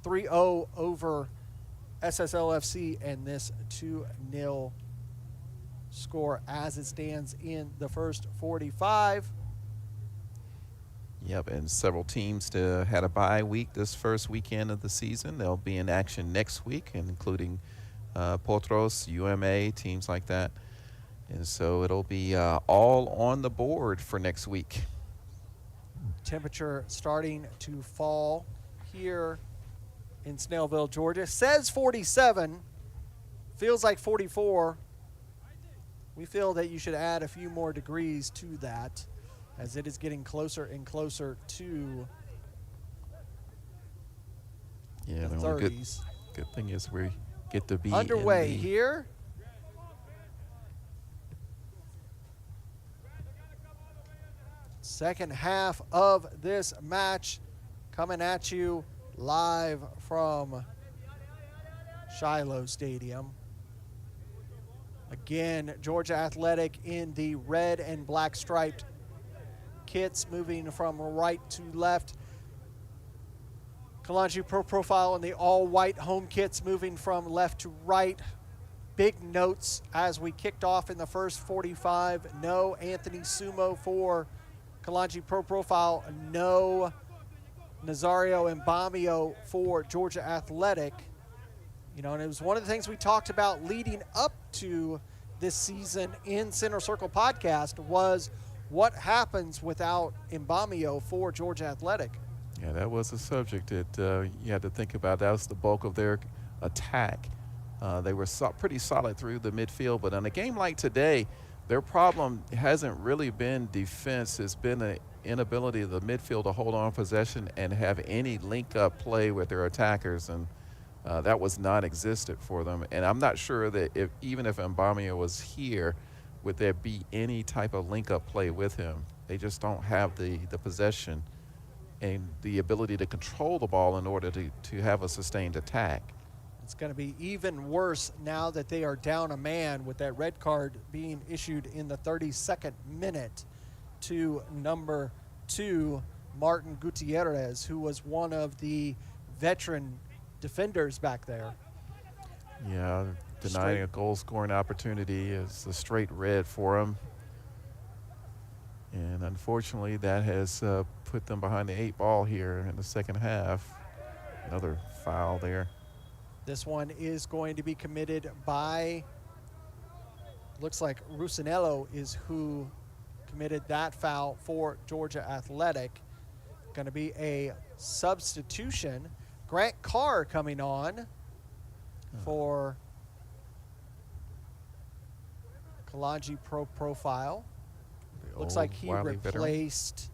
3-0 over SSLFC, and this 2-0 score as it stands in the first 45. Yep, and several teams had a bye week this first weekend of the season. They'll be in action next week, including Potros, UMA, teams like that. And so it'll be all on the board for next week. Temperature starting to fall here in Snellville, Georgia. Says 47, feels like 44. We feel that you should add a few more degrees to that, as it is getting closer and closer to the only 30s. Good thing is we get to be Underway here. Second half of this match coming at you live from Shiloh Stadium. Again, Georgia Athletic in the red and black striped kits, moving from right to left. Kalonji Pro Profile in the all-white home kits, moving from left to right. Big notes as we kicked off in the first 45. No Anthony Sumo for Kalonji Pro Profile. No Nazario Mbamio for Georgia Athletic. And it was one of the things we talked about leading up to this season in Center Circle Podcast was what happens without Mbamio for Georgia Athletic. Yeah, that was a subject that you had to think about. That was the bulk of their attack. They were pretty solid through the midfield, but in a game like today, their problem hasn't really been defense. It's been an inability of the midfield to hold on possession and have any link-up play with their attackers, and that was non-existent for them. And I'm not sure that even if Mbamia was here, would there be any type of link-up play with him. They just don't have the possession and the ability to control the ball in order to have a sustained attack. It's going to be even worse now that they are down a man, with that red card being issued in the 32nd minute to number 2, Martin Gutierrez, who was one of the veteran defenders back there. Yeah, denying a goal-scoring opportunity is a straight red for him. And unfortunately, that has put them behind the 8 ball here in the second half. Another foul there. This one is going to be committed by, looks like Rusinello is who committed that foul for Georgia Athletic. Going to be a substitution. Grant Carr coming on for Kalonji Pro Profile. Looks like he replaced.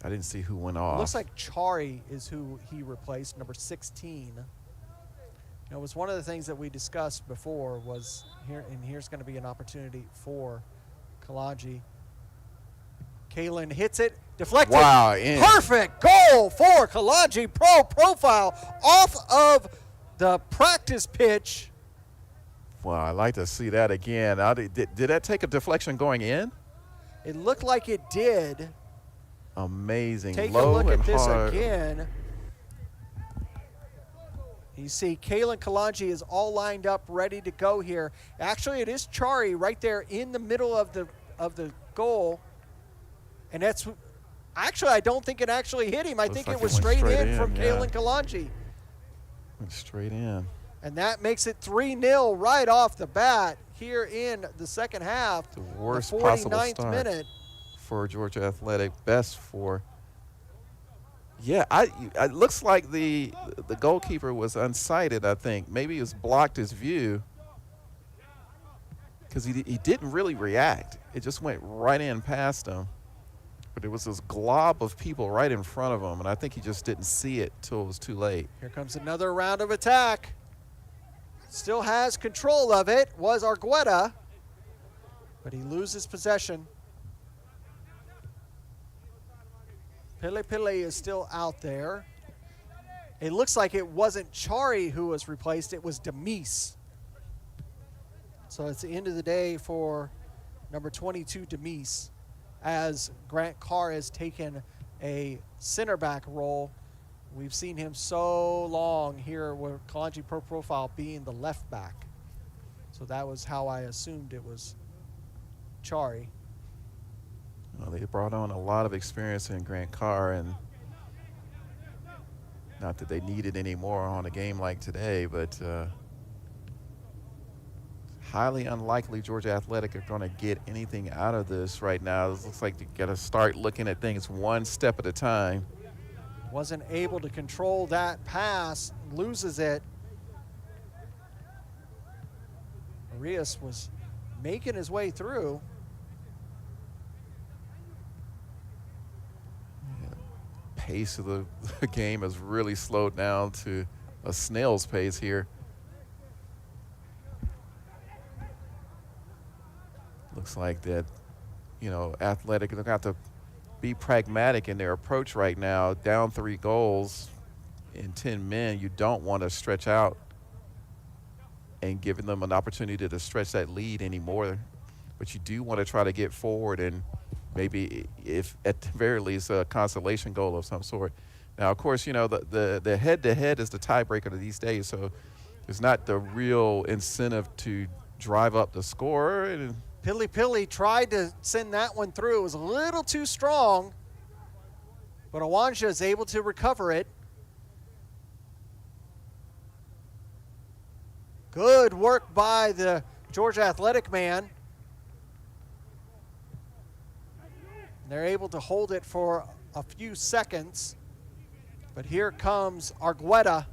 I didn't see who went off. Looks like Chari is who he replaced, number 16. It was one of the things that we discussed before was here, and here's going to be an opportunity for Kalonji. Kalen hits it, deflected. Wow, perfect goal for Kalonji Pro Profile off of the practice pitch. Wow, I'd like to see that again. Did that take a deflection going in? It looked like it did. Amazing. Take low a look and at this hard. again. You see Kalen Kalonji is all lined up, ready to go here. Actually, it is Chari right there in the middle of the goal. And that's actually, I don't think it actually hit him. I think like it was it went straight straight in from in, Kalen Kalonji. Went straight in. And that makes it 3-0 right off the bat here in the second half. The worst the possible 49th start minute. for Georgia Athletic. Best for. Yeah, it looks like the goalkeeper was unsighted, I think. Maybe he was blocked his view because he didn't really react. It just went right in past him. But there was this glob of people right in front of him, and I think he just didn't see it till it was too late. Here comes another round of attack. Still has control of it, was Argueta, but he loses possession. Pele is still out there. It looks like it wasn't Chari who was replaced, it was Demise. So it's the end of the day for number 22, Demise, as Grant Carr has taken a center back role. We've seen him so long here with Kalonji Pro Profile being the left back. So that was how I assumed it was Chari. Well, they brought on a lot of experience in Grant Carr, and not that they needed any more on a game like today, but highly unlikely Georgia Athletic are going to get anything out of this right now. It looks like they got to start looking at things one step at a time. Wasn't able to control that pass, loses it. Arias was making his way through. Pace of the game has really slowed down to a snail's pace here. Looks like that, Athletic, they're going to have to be pragmatic in their approach right now. Down 3 goals in 10 men, you don't want to stretch out and giving them an opportunity to stretch that lead anymore. But you do want to try to get forward and maybe, if at the very least, a consolation goal of some sort. Now, of course, the head-to-head is the tiebreaker these days, so there's not the real incentive to drive up the score. And Pili tried to send that one through. It was a little too strong, but Awanja is able to recover it. Good work by the Georgia Athletic man. They're able to hold it for a few seconds, but here comes Argueta.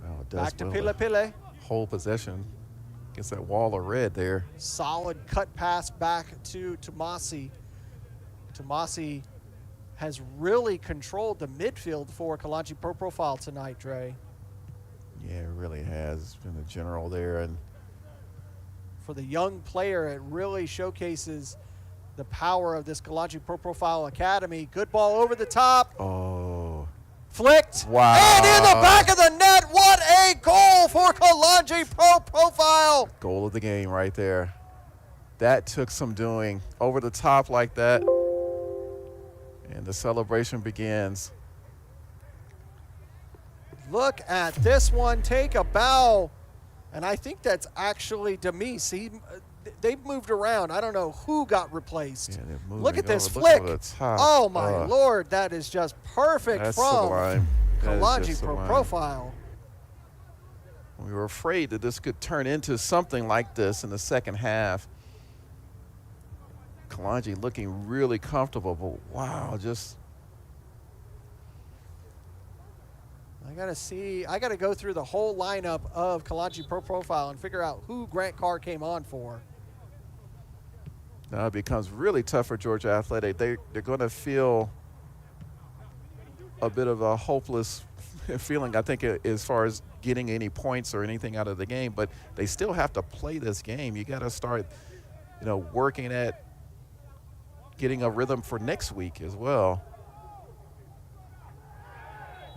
Well, it does Back to well Pile. hold possession against that wall of red there. Solid cut pass back to Tomasi. Tomasi has really controlled the midfield for Kalonji Pro Profile tonight, Dre. Yeah, it really has. It's been a general there. And for the young player, it really showcases the power of this Kalonji Pro Profile Academy. Good ball over the top. oh, Flicked. wow. And in the back of the net. What a goal for Kalonji Pro Profile. Goal of the game right there. That took some doing. Over the top like that. And the celebration begins. Look at this one. Take a bow. And I think that's actually Demise. They've moved around. I don't know who got replaced. Yeah, they're moving Look at this over. flick. Look at the top. Oh, my Lord. That is just perfect That's from sublime. That is Kalonji just Pro sublime. Profile. We were afraid that this could turn into something like this in the second half. Kalonji looking really comfortable, but wow, just. I got to go through the whole lineup of Kalonji Pro Profile and figure out who Grant Carr came on for. Now it becomes really tough for Georgia Athletic. They're going to feel a bit of a hopeless feeling, I think, as far as getting any points or anything out of the game. But they still have to play this game. You got to start, working at getting a rhythm for next week as well.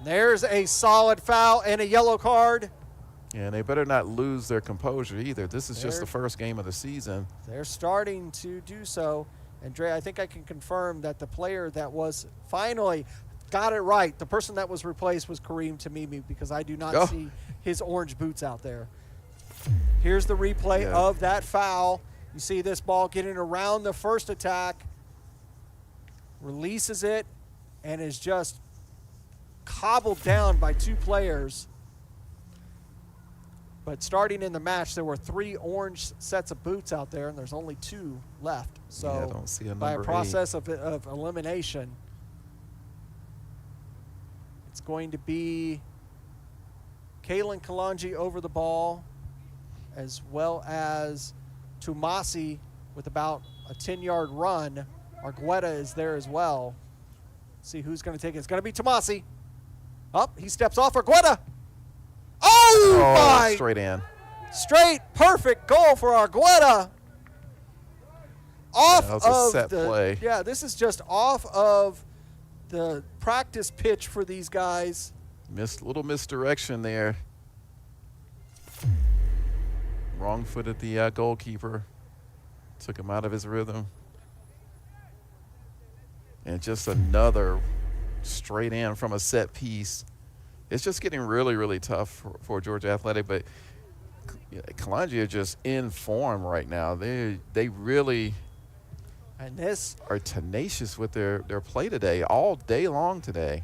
There's a solid foul and a yellow card. And they better not lose their composure either. This is just the first game of the season. They're starting to do so. And Dre, I think I can confirm that the player that was finally got it right, the person that was replaced was Kareem Tamimi, because I do not see his orange boots out there. Here's the replay of that foul. You see this ball getting around the first attack, releases it, and is just cobbled down by 2 players. But starting in the match, there were 3 orange sets of boots out there, and there's only 2 left. So yeah, I don't see a by a number process of elimination, it's going to be Kalonji over the ball, as well as Tumasi with about a 10-yard run. Argueta is there as well. See who's going to take it. It's going to be Tumasi. Up, he steps off. Argueta. Oh, my. Straight in. Straight, perfect goal for Argueta. Off that was of a set play. Yeah, this is just off of the practice pitch for these guys. Little misdirection there. Wrong foot at the goalkeeper. Took him out of his rhythm. And just another straight in from a set piece. It's just getting really, really tough for Georgia Athletic, but Kalonji are just in form right now. They really are tenacious with their play today, all day long today.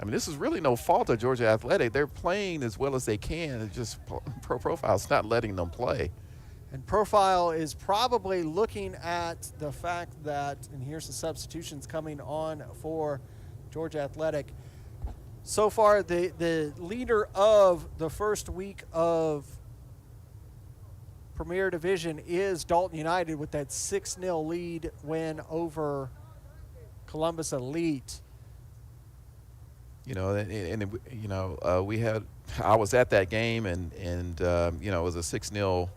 I mean, this is really no fault of Georgia Athletic. They're playing as well as they can. It's just Pro Profile's not letting them play. And Profile is probably looking at the fact that, and here's the substitutions coming on for Georgia Athletic. So far, the leader of the first week of Premier Division is Dalton United with that 6-0 lead win over Columbus Elite. You know, I was at that game, and you know, it was a 6-0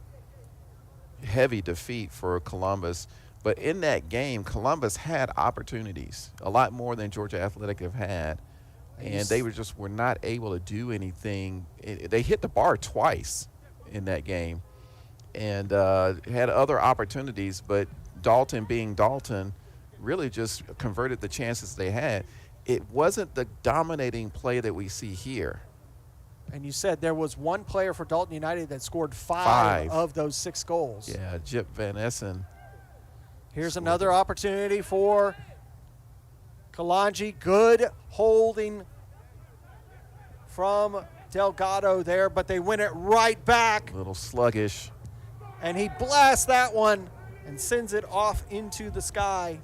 heavy defeat for Columbus. But in that game, Columbus had opportunities, a lot more than Georgia Athletic have had. And they were not able to do anything. They hit the bar twice in that game and had other opportunities, but Dalton, being Dalton, really just converted the chances they had. It wasn't the dominating play that we see here. And you said there was one player for Dalton United that scored 5 of those 6 goals. Yeah, Jip Van Essen. Here's another opportunity for Kalonji. Good holding from Delgado there, but they win it right back. A little sluggish. And he blasts that one and sends it off into the sky.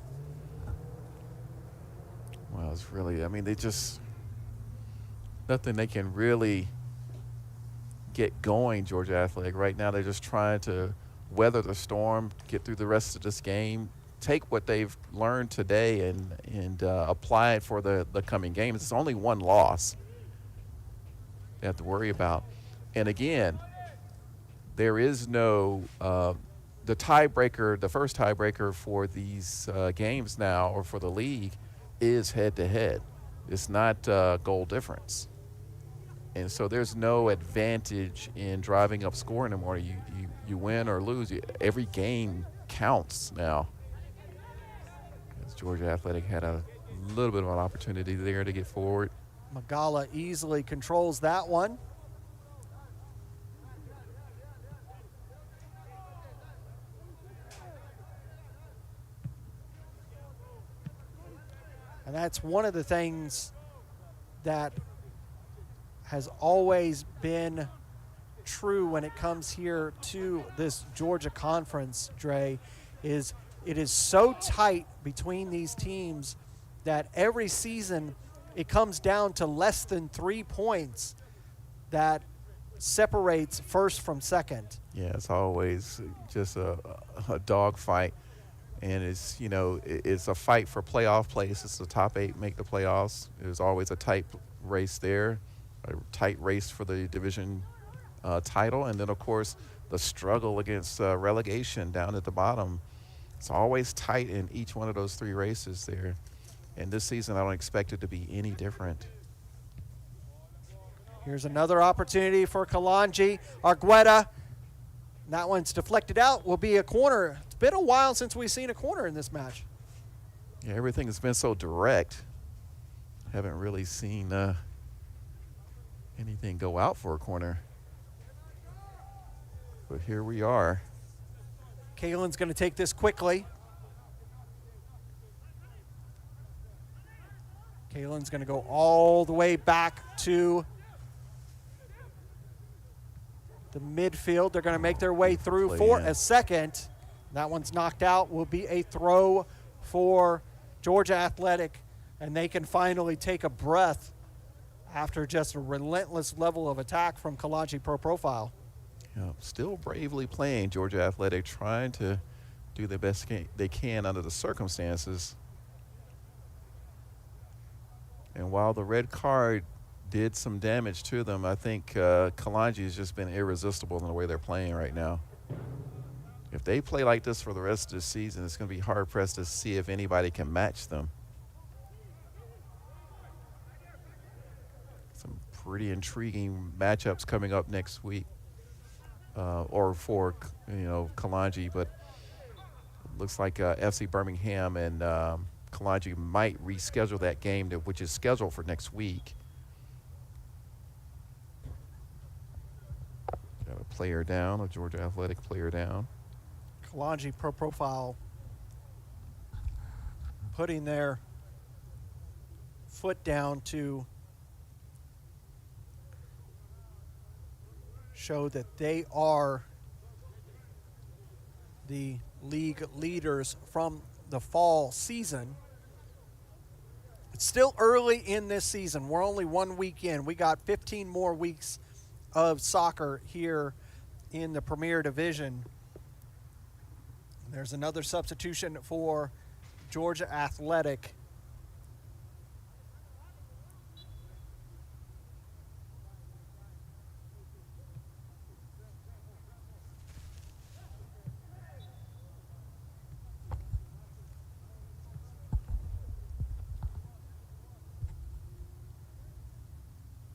Well, it's really, I mean, they just, nothing they can really get going, Georgia Athletic. Right now, they're just trying to weather the storm, get through the rest of this game, take what they've learned today and apply it for the coming games. It's only one loss they have to worry about. And again, there is no the tiebreaker, the first tiebreaker for these games now, or for the league, is head-to-head. It's not goal difference. And so there's no advantage in driving up scoring anymore. You win or lose. Every game counts now. As Georgia Athletic had a little bit of an opportunity there to get forward. Magala easily controls that one. And that's one of the things that has always been true when it comes here to this Georgia Conference, Dre, is it is so tight between these teams that every season it comes down to less than 3 points that separates first from second. Yeah, it's always just a dogfight. And it's, you know, it's a fight for playoff place. It's the top 8 make the playoffs. There's always a tight race there, a tight race for the division title. And then, of course, the struggle against relegation down at the bottom. It's always tight in each one of those 3 races there. And this season, I don't expect it to be any different. Here's another opportunity for Kalonji. Argueta. That one's deflected out. Will be a corner. It's been a while since we've seen a corner in this match. Yeah, everything has been so direct. Haven't really seen anything go out for a corner. But here we are. Kalen's going to take this quickly. Kalen's going to go all the way back to the midfield. They're going to make their way through for a second. That one's knocked out. Will be a throw for Georgia Athletic, and they can finally take a breath after just a relentless level of attack from Kalonji Pro Profile. Yeah, still bravely playing Georgia Athletic, trying to do the best they can under the circumstances. And while the red card did some damage to them, I think Kalonji has just been irresistible in the way they're playing right now. If they play like this for the rest of the season, it's going to be hard-pressed to see if anybody can match them. Some pretty intriguing matchups coming up next week, or for, Kalonji, but it looks like FC Birmingham and Kalonji might reschedule that game, which is scheduled for next week. Got a player down, a Georgia Athletic player down. Kalonji Pro Profile putting their foot down to show that they are the league leaders from the fall season. It's still early in this season. We're only 1 week in. We got 15 more weeks of soccer here in the Premier Division. There's another substitution for Georgia Athletic.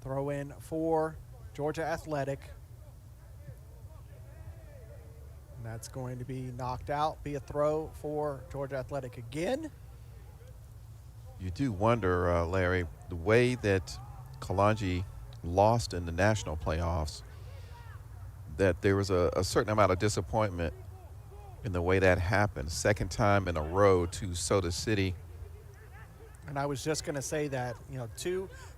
Throw in for Georgia Athletic. And that's going to be knocked out, be a throw for Georgia Athletic again. You do wonder, Larry, the way that Kalonji lost in the national playoffs, that there was a certain amount of disappointment in the way that happened. Second time in a row to Soda City. And I was just going to say that,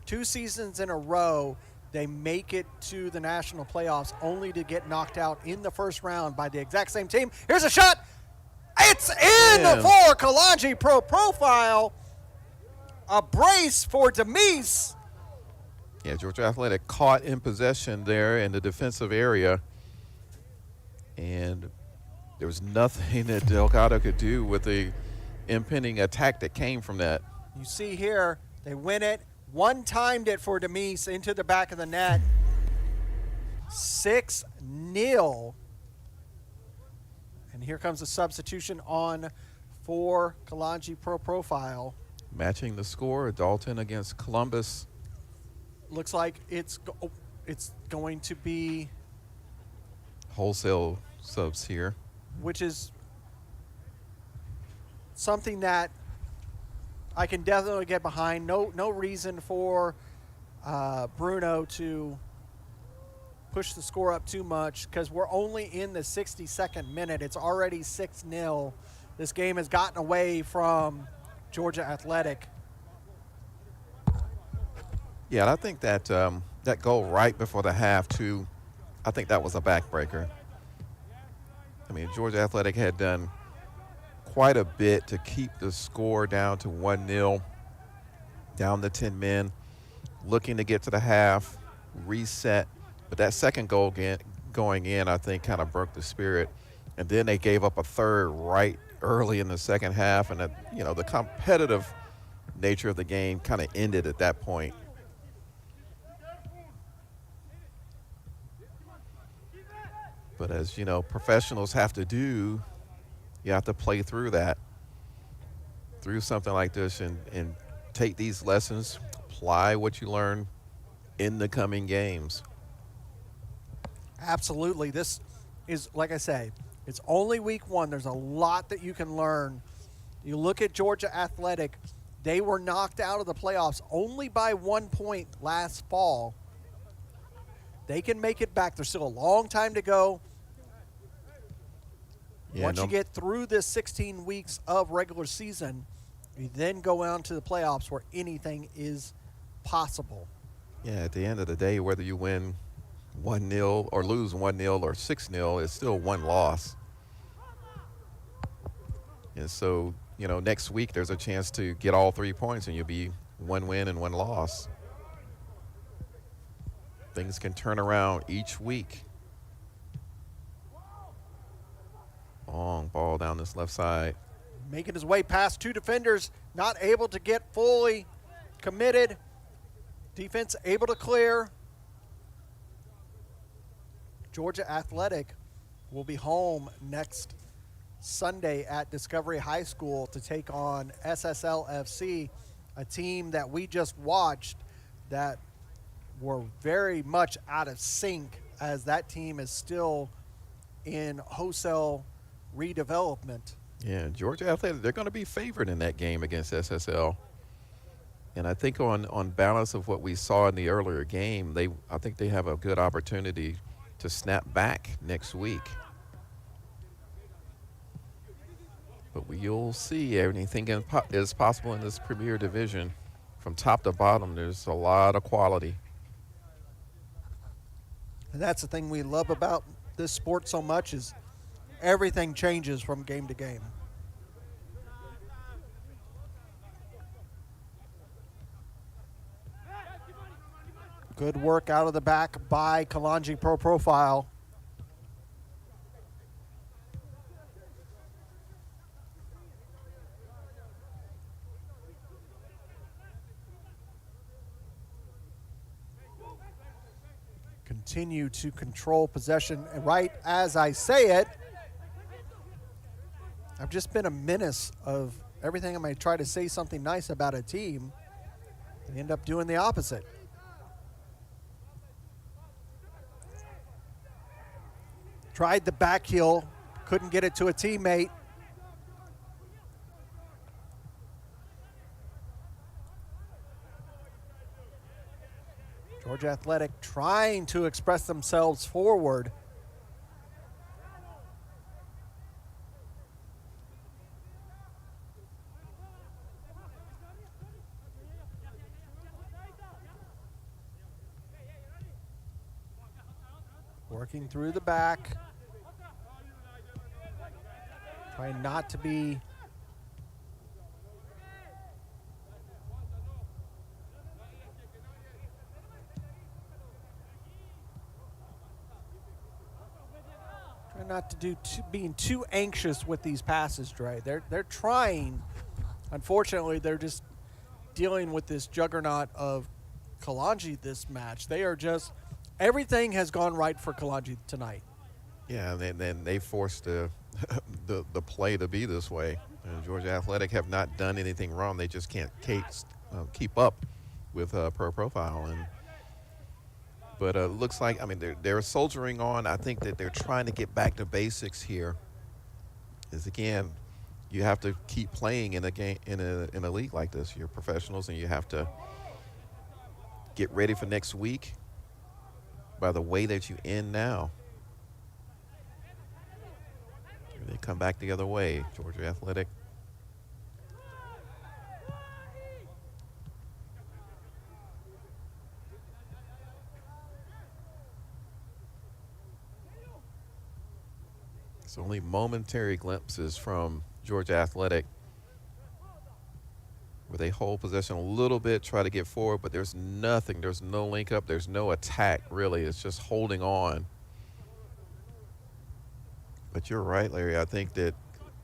two seasons in a row, they make it to the national playoffs only to get knocked out in the first round by the exact same team. Here's a shot. It's in for Kalonji Pro Profile. A brace for Demise. Yeah, Georgia Athletic caught in possession there in the defensive area. And there was nothing that Delgado could do with the impending attack that came from that. You see here, they win it. One-timed it for Demise into the back of the net. 6-0. And here comes a substitution on for Kalonji Pro Profile. Matching the score, Dalton against Columbus. Looks like it's going to be wholesale subs here, which is something that I can definitely get behind. No reason for Bruno to push the score up too much because we're only in the 62nd minute. It's already 6-0. This game has gotten away from Georgia Athletic. Yeah, and I think that that goal right before the half, too, I think that was a backbreaker. I mean, Georgia Athletic had done quite a bit to keep the score down to 1-0, down to 10 men, looking to get to the half, reset. But that second goal going in, I think, kind of broke the spirit. And then they gave up a third right early in the second half, and the competitive nature of the game kind of ended at that point. But as professionals have to do, you have to play through something like this and take these lessons, apply what you learn in the coming games. Absolutely. This is, like I say, it's only week one. There's a lot that you can learn. You look at Georgia Athletic, they were knocked out of the playoffs only by 1 point last fall. They can make it back. There's still a long time to go. Yeah, Once you get through this 16 weeks of regular season, you then go on to the playoffs where anything is possible. Yeah, at the end of the day, whether you win 1-0 or lose 1-0 or 6-0, it's still one loss. And so, next week there's a chance to get all 3 points and you'll be 1 win and 1 loss. Things can turn around each week. Long ball down this left side. Making his way past 2 defenders, not able to get fully committed. Defense able to clear. Georgia Athletic will be home next Sunday at Discovery High School to take on SSL FC, a team that we just watched that were very much out of sync, as that team is still in wholesale redevelopment. Yeah, Georgia Athletic, they're going to be favored in that game against SSL. And I think on balance of what we saw in the earlier game, I think they have a good opportunity to snap back next week. But you'll see anything is possible in this Premier Division. From top to bottom, there's a lot of quality. And that's the thing we love about this sport so much, is everything changes from game to game. Good work out of the back by Kalonji Pro Profile. Continue to control possession. And right as I say it, I've just been a menace of everything. I'm going to try to say something nice about a team and end up doing the opposite. Tried the back heel, couldn't get it to a teammate. Georgia Athletic trying to express themselves forward. Working through the back. Trying not to be being too anxious with these passes, Dre. They're trying. Unfortunately, they're just dealing with this juggernaut of Kalonji this match. They are just, everything has gone right for Kalonji tonight. Yeah, and then they forced the play to be this way. And Georgia Athletic have not done anything wrong. They just can't keep up with Pro Profile. But it looks like, they're soldiering on. I think that they're trying to get back to basics here. Is again, you have to keep playing in a game in a league like this. You're professionals, and you have to get ready for next week by the way that you end now. Here they come back the other way, Georgia Athletic. It's only momentary glimpses from Georgia Athletic where they hold possession a little bit, try to get forward, but there's nothing. There's no link up. There's no attack, really. It's just holding on. But you're right, Larry. I think that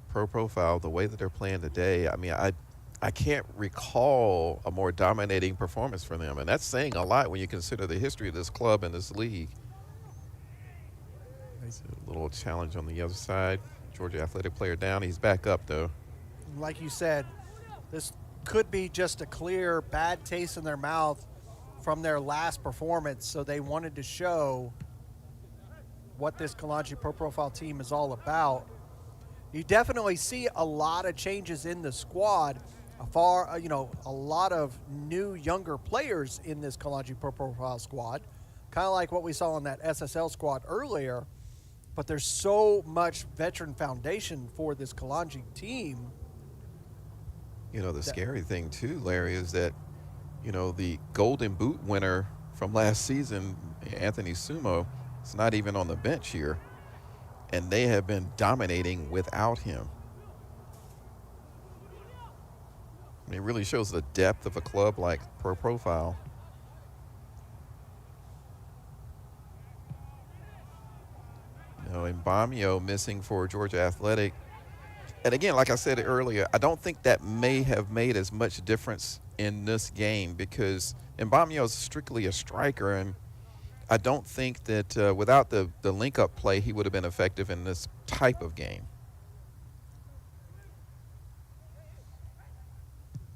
Pro Profile, the way that they're playing today, I can't recall a more dominating performance from them. And that's saying a lot when you consider the history of this club and this league. A little challenge on the other side. Georgia Athletic player down. He's back up, though. Like you said, this could be just a clear bad taste in their mouth from their last performance, so they wanted to show what this Kalonji Pro Profile team is all about. You definitely see a lot of changes in the squad. A lot of new, younger players in this Kalonji Pro Profile squad, kind of like what we saw in that SSL squad earlier. But there's so much veteran foundation for this Kalonji team. You know, the scary thing too, Larry, is that, you know, the Golden Boot winner from last season, Anthony Sumo, is not even on the bench here. And they have been dominating without him. I mean, it really shows the depth of a club like Pro Profile. You know, and Mbamio missing for Georgia Athletic. And again, like I said earlier, I don't think that may have made as much difference in this game because Mbamio is strictly a striker, and I don't think that without the link-up play, he would have been effective in this type of game.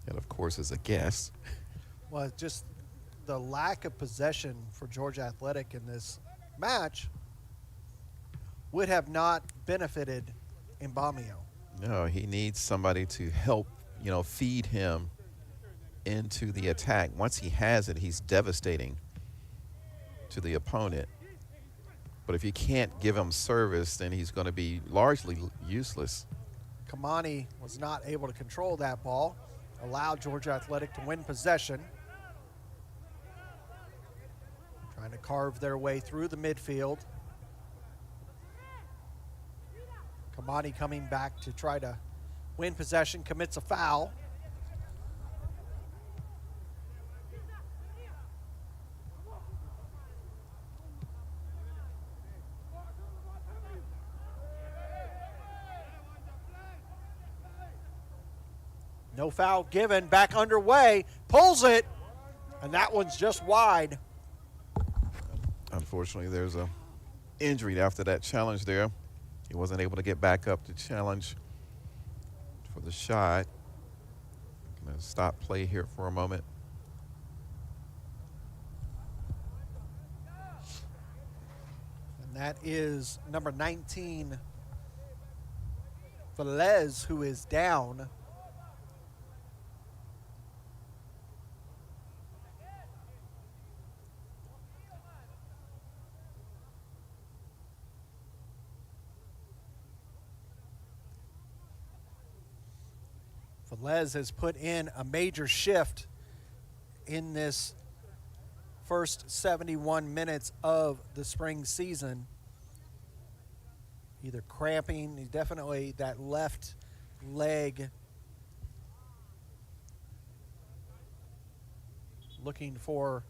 And, of course, as a guest. Well, just the lack of possession for Georgia Athletic in this match would have not benefited Mbamio. No, he needs somebody to help, you know, feed him into the attack. Once he has it, he's devastating to the opponent. But if you can't give him service, then he's going to be largely useless. Kamani was not able to control that ball, allowed Georgia Athletic to win possession. Trying to carve their way through the midfield. Kamani coming back to try to win possession, commits a foul. No foul given, back underway, pulls it, and that one's just wide. Unfortunately, there's a injury after that challenge there. He wasn't able to get back up to challenge for the shot. I'm going to stop play here for a moment. And that is number 19, Velez, who is down. Velez has put in a major shift in this first 71 minutes of the spring season. Either cramping, he's definitely that left leg looking for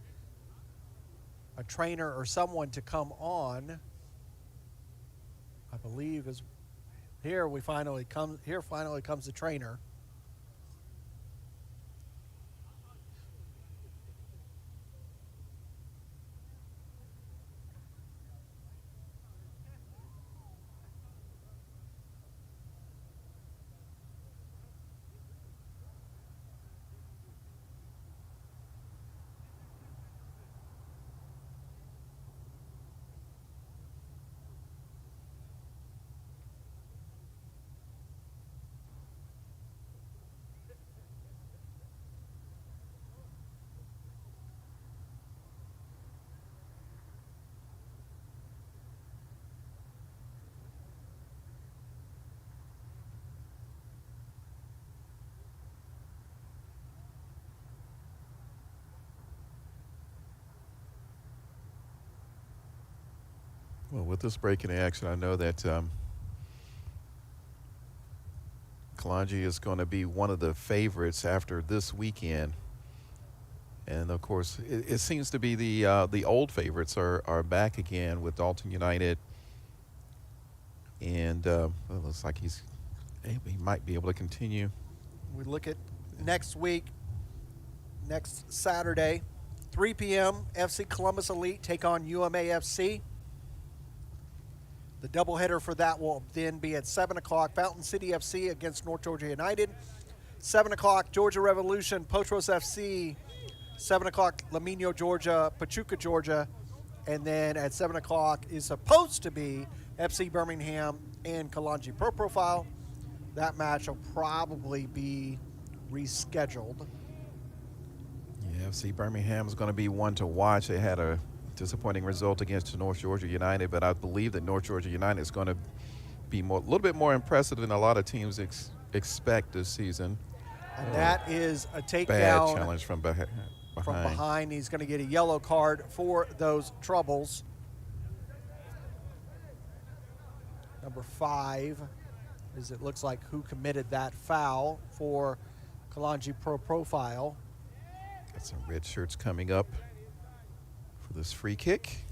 a trainer or someone to come on. I believe is here finally comes the trainer. Well, with this break in action, I know that Kalonji is going to be one of the favorites after this weekend. And, of course, it seems to be the old favorites are back again with Dalton United. And it looks like he might be able to continue. We look at next week, next Saturday, 3 p.m., FC Columbus Elite take on UMAFC. The doubleheader for that will then be at 7 o'clock, Fountain City FC against North Georgia United. 7 o'clock, Georgia Revolution, Potros FC. 7 o'clock, Lamino, Georgia, Pachuca, Georgia. And then at 7 o'clock is supposed to be FC Birmingham and Kalonji Pro Profile. That match will probably be rescheduled. Yeah, FC Birmingham is going to be one to watch. They had a disappointing result against North Georgia United, but I believe that North Georgia United is going to be a little bit more impressive than a lot of teams expect this season. And that is a takedown. Bad challenge from behind. From behind. He's going to get a yellow card for those troubles. Number 5, as it looks like who committed that foul for Kalonji Pro Profile. Got some red shirts coming up for this free kick.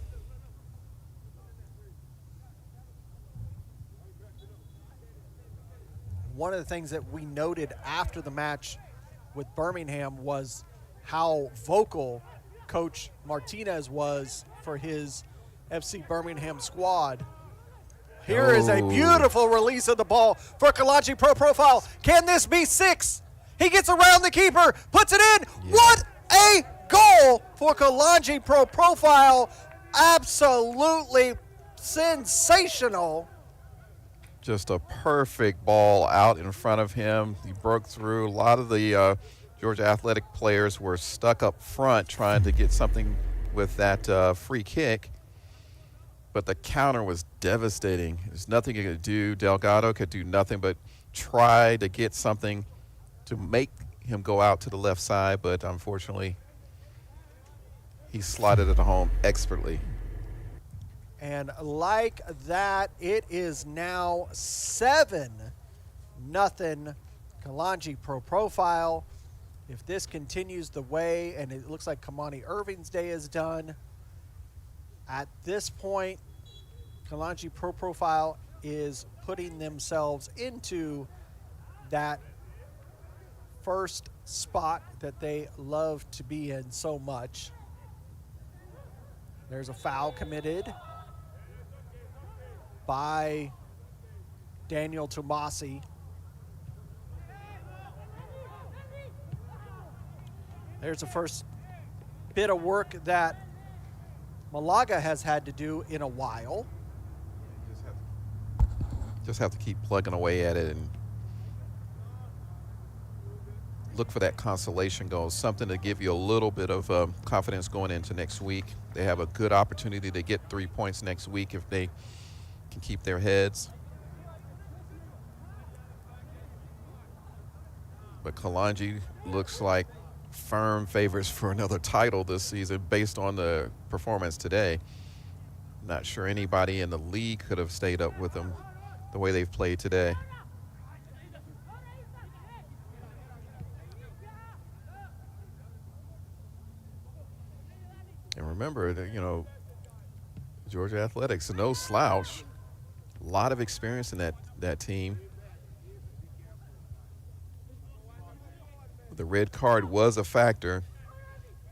One of the things that we noted after the match with Birmingham was how vocal Coach Martinez was for his FC Birmingham squad. Here is a beautiful release of the ball for Kalonji Pro Profile. Can this be 6? He gets around the keeper, puts it in. Yeah. What a goal for Kalonji Pro Profile. Absolutely sensational. Just a perfect ball out in front of him. He broke through. A lot of the Georgia Athletic players were stuck up front trying to get something with that free kick. But the counter was devastating. There's nothing he could do. Delgado could do nothing but try to get something to make him go out to the left side, but unfortunately, he slotted it home expertly. And like that, it is now 7-0 Kalonji Pro Profile. If this continues the way, and it looks like Kamani Irving's day is done, at this point, Kalonji Pro Profile is putting themselves into that first spot that they love to be in so much. There's a foul committed by Daniel Tomasi. There's the first bit of work that Malaga has had to do in a while. Just have to keep plugging away at it and look for that consolation goal, something to give you a little bit of confidence going into next week. They have a good opportunity to get 3 points next week if they can keep their heads. But Kalonji looks like firm favorites for another title this season based on the performance today. Not sure anybody in the league could have stayed up with them the way they've played today. And remember that, you know, Georgia Athletics, no slouch. A lot of experience in that team. The red card was a factor,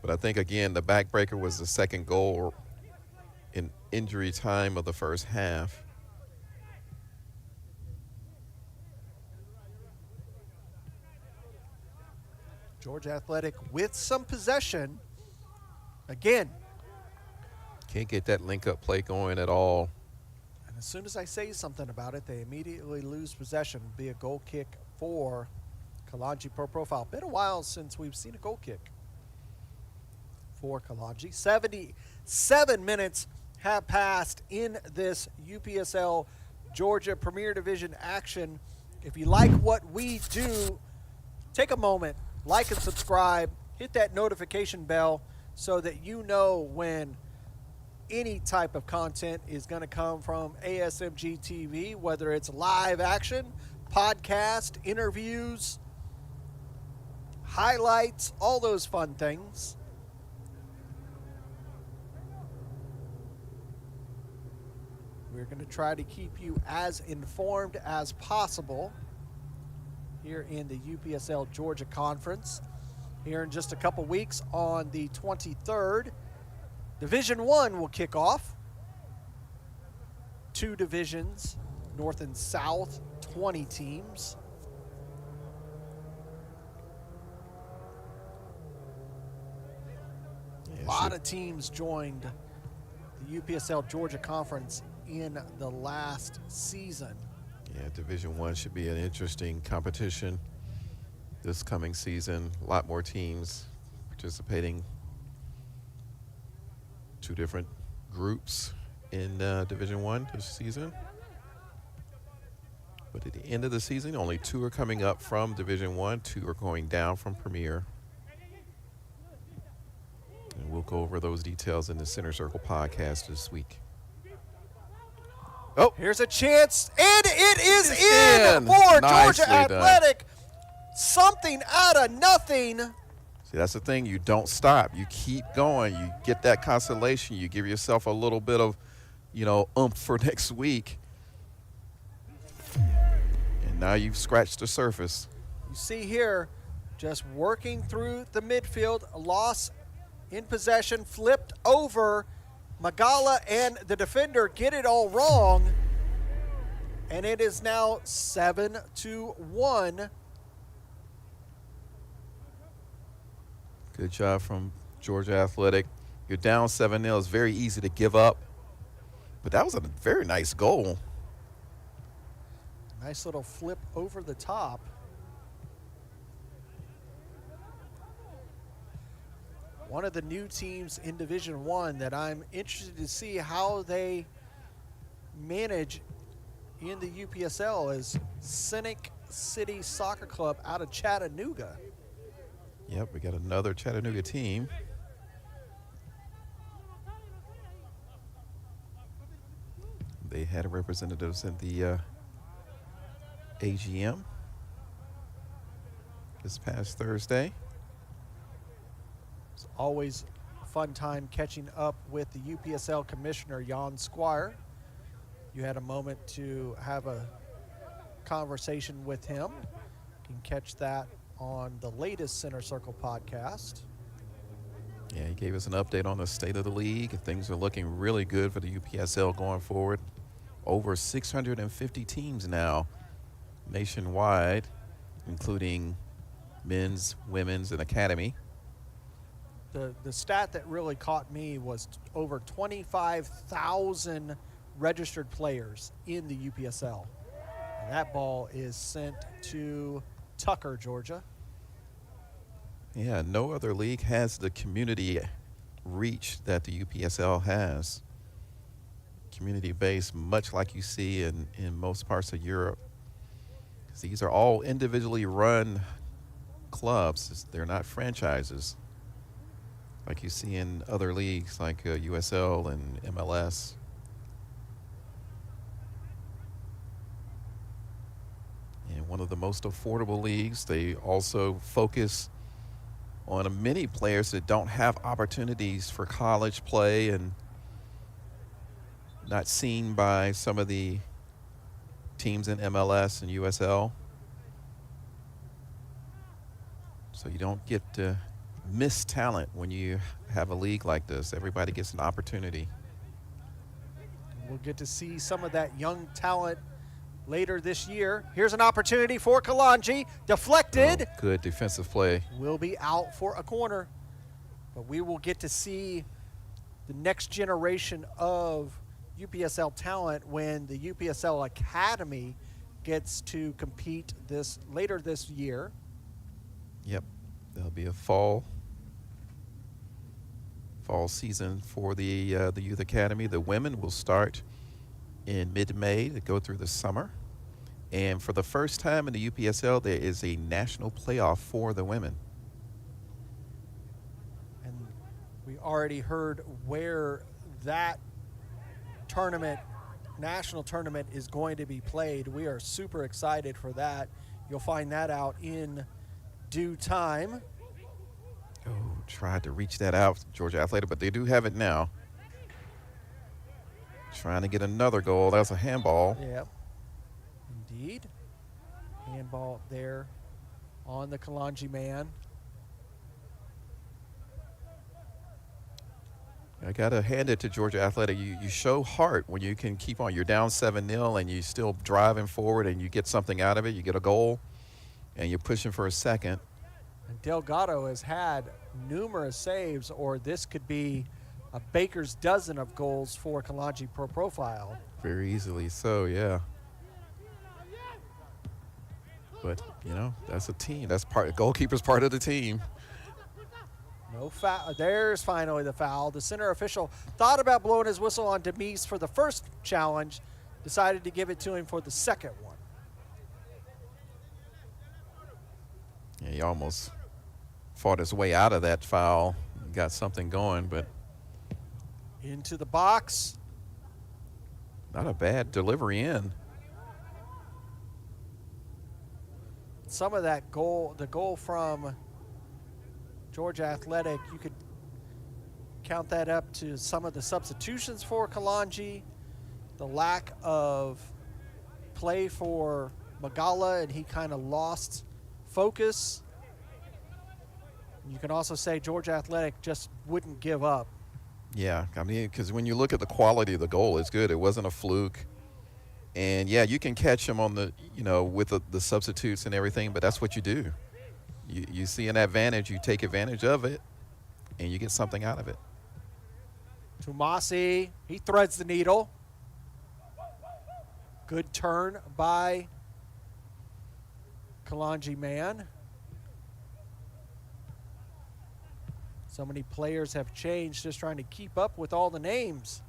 but I think, again, the backbreaker was the second goal in injury time of the first half. Georgia Athletic with some possession. Again. Can't get that link-up play going at all. And as soon as I say something about it, they immediately lose possession. It'll be a goal kick for Kalonji Pro Profile. Been a while since we've seen a goal kick for Kalonji. 77 minutes have passed in this UPSL Georgia Premier Division action. If you like what we do, take a moment, like and subscribe, hit that notification bell so that you know when any type of content is going to come from ASMG TV, whether it's live action, podcast, interviews, highlights, all those fun things. We're going to try to keep you as informed as possible here in the UPSL Georgia Conference. Here in just a couple weeks on the 23rd, Division I will kick off. 2 divisions, North and South, 20 teams. A lot of teams joined the UPSL Georgia Conference in the last season. Yeah, Division I should be an interesting competition this coming season. A lot more teams participating. 2 different groups in Division I this season. But at the end of the season, only 2 are coming up from Division I, 2 are going down from Premier. And we'll go over those details in the Center Circle podcast this week. Oh, Here's a chance, and it is in for Nicely Georgia Athletic. Something out of nothing. See, that's the thing. You don't stop. You keep going. You get that consolation. You give yourself a little bit of, oomph for next week. And now you've scratched the surface. You see here, just working through the midfield, a loss in possession, flipped over. Magala and the defender get it all wrong, and it is now 7-1. Good job from Georgia Athletic. You're down 7-0. It's very easy to give up, but that was a very nice goal. Nice little flip over the top. One of the new teams in Division I that I'm interested to see how they manage in the UPSL is Scenic City Soccer Club out of Chattanooga. Yep, we got another Chattanooga team. They had representatives in the AGM this past Thursday. It's always a fun time catching up with the UPSL Commissioner, Jan Squire. You had a moment to have a conversation with him. You can catch that on the latest Center Circle podcast. Yeah, he gave us an update on the state of the league. Things are looking really good for the UPSL going forward. Over 650 teams now nationwide, including men's, women's, and academy. The stat that really caught me was over 25,000 registered players in the UPSL. And that ball is sent to Tucker, Georgia. Yeah, no other league has the community reach that the UPSL has. Community-based, much like you see in most parts of Europe. These are all individually run clubs. They're not franchises like you see in other leagues like USL and MLS. And one of the most affordable leagues. They also focus on many players that don't have opportunities for college play and not seen by some of the teams in MLS and USL. So you don't get to miss talent when you have a league like this. Everybody gets an opportunity. We'll get to see some of that young talent later this year. Here's an opportunity for Kalonji. Deflected. Oh, good defensive play. Will be out for a corner. But we will get to see the next generation of UPSL talent when the UPSL Academy gets to compete later this year. Yep, there'll be a fall season for the Youth Academy. The women will start in mid-May to go through the summer. And for the first time in the UPSL, there is a national playoff for the women. And we already heard where that national tournament is going to be played. We are super excited for that. You'll find that out in due time. Oh, tried to reach that out, Georgia Athletic, but they do have it now. Trying to get another goal. That's a handball. Yep, indeed. Handball there on the Kalonji man. I got to hand it to Georgia Athletic. You show heart when you can keep on. You're down 7-0 and you still driving forward and you get something out of it. You get a goal and you're pushing for a second. And Delgado has had numerous saves, or this could be a baker's dozen of goals for Kalonji Pro Profile. Very easily so, yeah. But, that's a team. That's goalkeeper's part of the team. No foul. There's finally the foul. The center official thought about blowing his whistle on Demise for the first challenge, decided to give it to him for the second one. Yeah, he almost fought his way out of that foul. Got something going, but Into the box. not a bad delivery in. Some of that goal, the goal from Georgia Athletic, you could count that up to some of the substitutions for Kalonji, the lack of play for Magala, and he kind of lost focus. You can also say Georgia Athletic just wouldn't give up. Yeah, I mean, because when you look at the quality of the goal, it's good. It wasn't a fluke. And, yeah, you can catch him on the, with the substitutes and everything, but that's what you do. You see an advantage, you take advantage of it, and you get something out of it. Tumasi, he threads the needle. Good turn by Kalonji man. So many players have changed, just trying to keep up with all the names.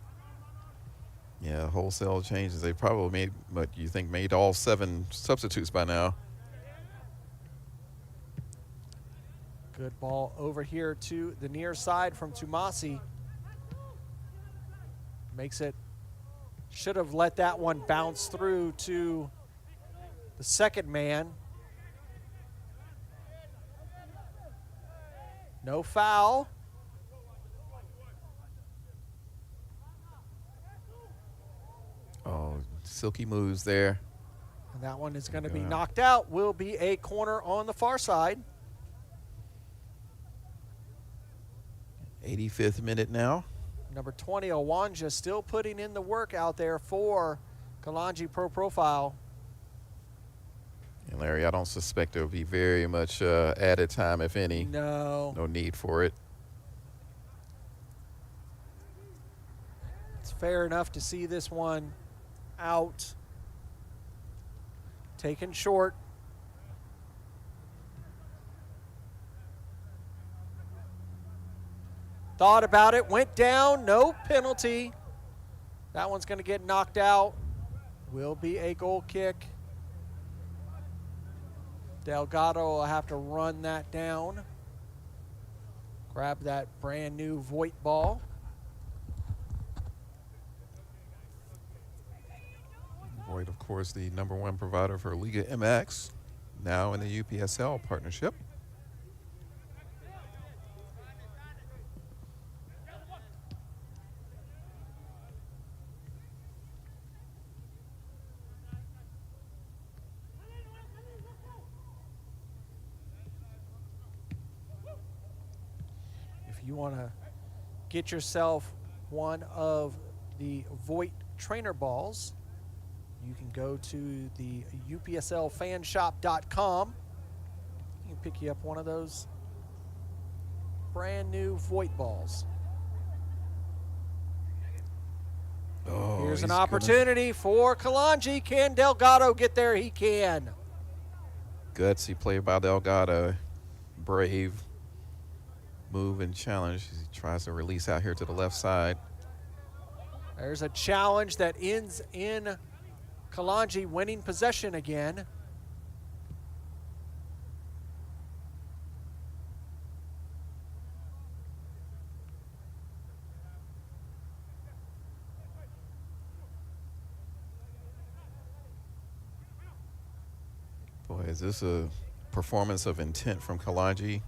Yeah, wholesale changes. They probably made, what you think, made all 7 substitutes by now. Good ball over here to the near side from Tumasi. Makes it, should have let that one bounce through to the second man. No foul. Oh, silky moves there. And that one is going to be knocked out. Will be a corner on the far side. 85th minute now. Number 20, Owanja, still putting in the work out there for Kalonji Pro Profile. And Larry, I don't suspect there will be very much added time, if any. No. No need for it. It's fair enough to see this one out. Taken short. Thought about it, went down, no penalty. That one's going to get knocked out. Will be a goal kick. Delgado will have to run that down. Grab that brand new Voigt ball. Voigt, of course, the #1 provider for Liga MX, now in the UPSL partnership. If you want to get yourself one of the Voigt trainer balls, you can go to the UPSLfanshop.com. You can pick you up one of those brand new Voigt balls. Oh, Here's an opportunity for Kalonji. Can Delgado get there? He can. Gutsy play by Delgado. Brave move and challenge. He tries to release out here to the left side. There's a challenge that ends in Kalonji winning possession again. Boy, is this a performance of intent from Kalonji?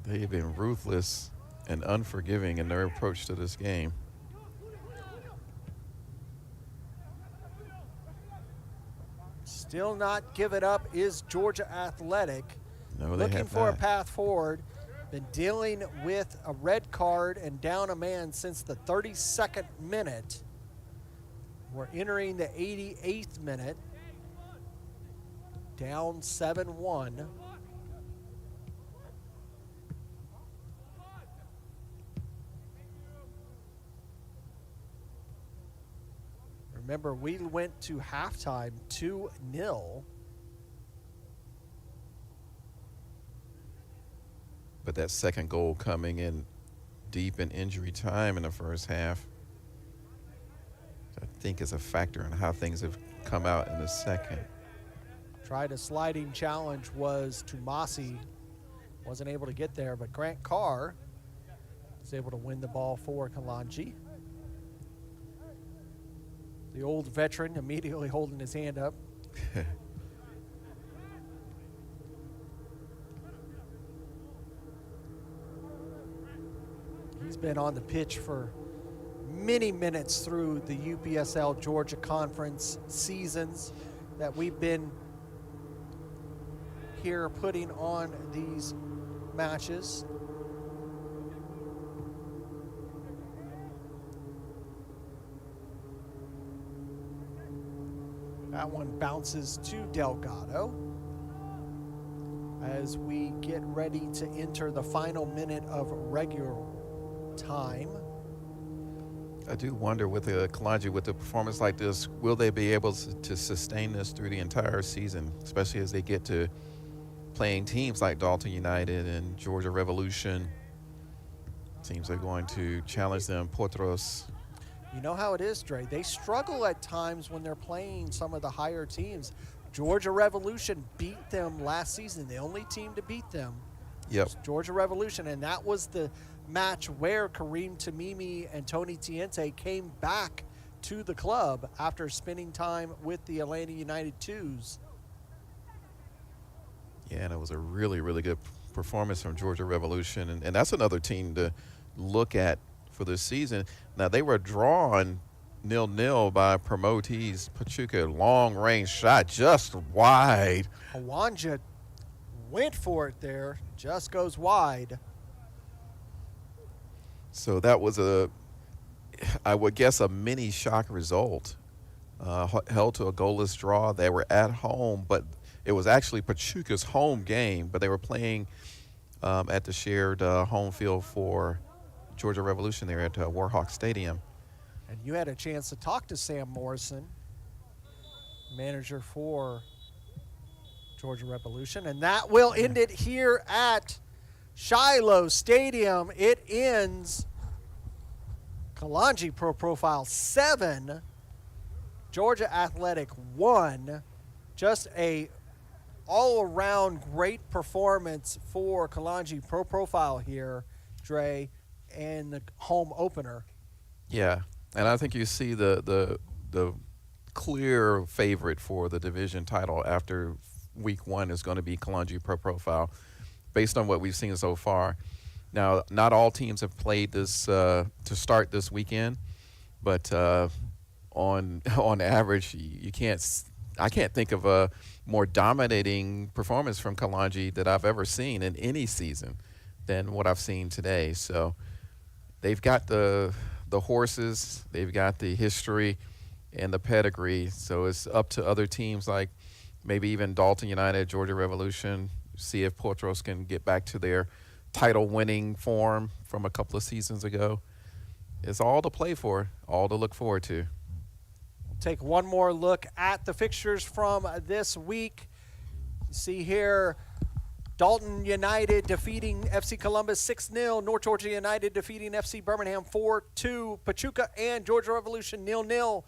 They've been ruthless and unforgiving in their approach to this game. Still not give it up is Georgia Athletic. No, they looking have for a not. path forward. Been dealing with a red card and down a man since the 32nd minute. We're entering the 88th minute. Down 7-1. Remember, we went to halftime 2-0. with that second goal coming in deep in injury time in the first half. I think is a factor in how things have come out in the second. Tried a sliding challenge was Tumasi. Wasn't able to get there, but Grant Carr was able to win the ball for Kalonji. The old veteran immediately holding his hand up. He's been on the pitch for many minutes through the UPSL Georgia Conference seasons that we've been here putting on these matches. That one bounces to Delgado as we get ready to enter the final minute of regular time. I do wonder with the Kalonji, with a performance like this, will they be able to sustain this through the entire season, especially as they get to playing teams like Dalton United and Georgia Revolution. Teams are going to challenge them, Potros. You know how it is, Dre. They struggle at times when they're playing some of the higher teams. Georgia Revolution beat them last season. The only team to beat them was Georgia Revolution, and that was the match where Kareem Tamimi and Tony Tiente came back to the club after spending time with the Atlanta United Twos. Yeah, and it was a really, really good performance from Georgia Revolution, and that's another team to look at for this season. Now, they were drawn 0-0 by promotees Pachuca. Long-range shot just wide. Awanja went for it there, just goes wide. So that was I would guess, a mini shock result. Held to a goalless draw. They were at home, but it was actually Pachuca's home game, but they were playing at the shared home field for Georgia Revolution there at Warhawk Stadium. And you had a chance to talk to Sam Morrison, manager for Georgia Revolution, and that will end it here at Shiloh Stadium. It ends Kalonji Pro Profile 7, Georgia Athletic 1. Just a all-around great performance for Kalonji Pro Profile here, Dre, and the home opener. Yeah, and I think you see the clear favorite for the division title after week one is going to be Kalonji Pro Profile, based on what we've seen so far. Now, not all teams have played this to start this weekend, but on average, I can't think of a more dominating performance from Kalonji that I've ever seen in any season than what I've seen today. So they've got the horses, they've got the history and the pedigree. So it's up to other teams like maybe even Dalton United, Georgia Revolution, see if Potros can get back to their title-winning form from a couple of seasons ago. It's all to play for, all to look forward to. We'll take one more look at the fixtures from this week. You see here, Dalton United defeating FC Columbus 6-0. North Georgia United defeating FC Birmingham 4-2. Pachuca and Georgia Revolution 0-0.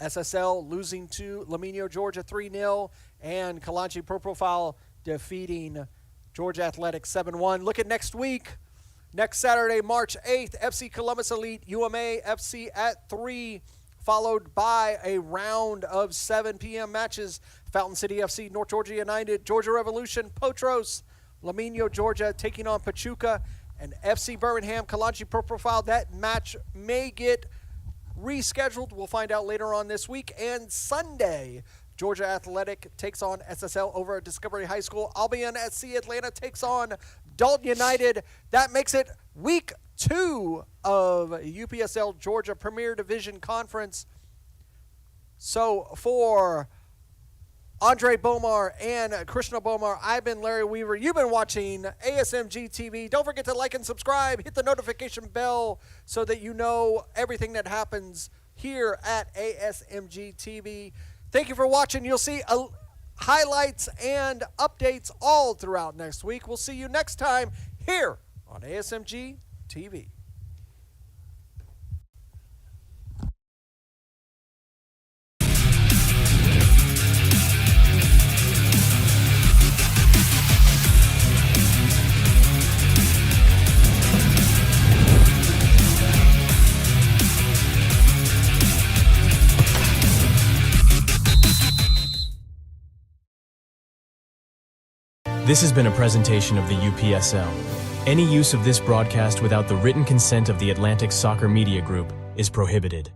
SSL losing to Laminio, Georgia 3-0. And Kalonji Pro Profile defeating Georgia Athletic 7-1. Look at next week. Next Saturday, March 8th, FC Columbus Elite, UMA FC at 3, followed by a round of 7 p.m. matches. Fountain City FC, North Georgia United, Georgia Revolution, Potros, Laminio, Georgia taking on Pachuca, and FC Birmingham, Kalonji Pro Profile. That match may get rescheduled. We'll find out later on this week. And Sunday, Georgia Athletic takes on SSL over at Discovery High School. Albion SC Atlanta takes on Dalton United. That makes it week 2 of UPSL Georgia Premier Division Conference. So for Andre Bomar and Krishna Bomar, I've been Larry Weaver. You've been watching ASMG TV. Don't forget to like and subscribe. Hit the notification bell so that you know everything that happens here at ASMG TV. Thank you for watching. You'll see highlights and updates all throughout next week. We'll see you next time here on ASMG TV. This has been a presentation of the UPSL. Any use of this broadcast without the written consent of the Atlantic Soccer Media Group is prohibited.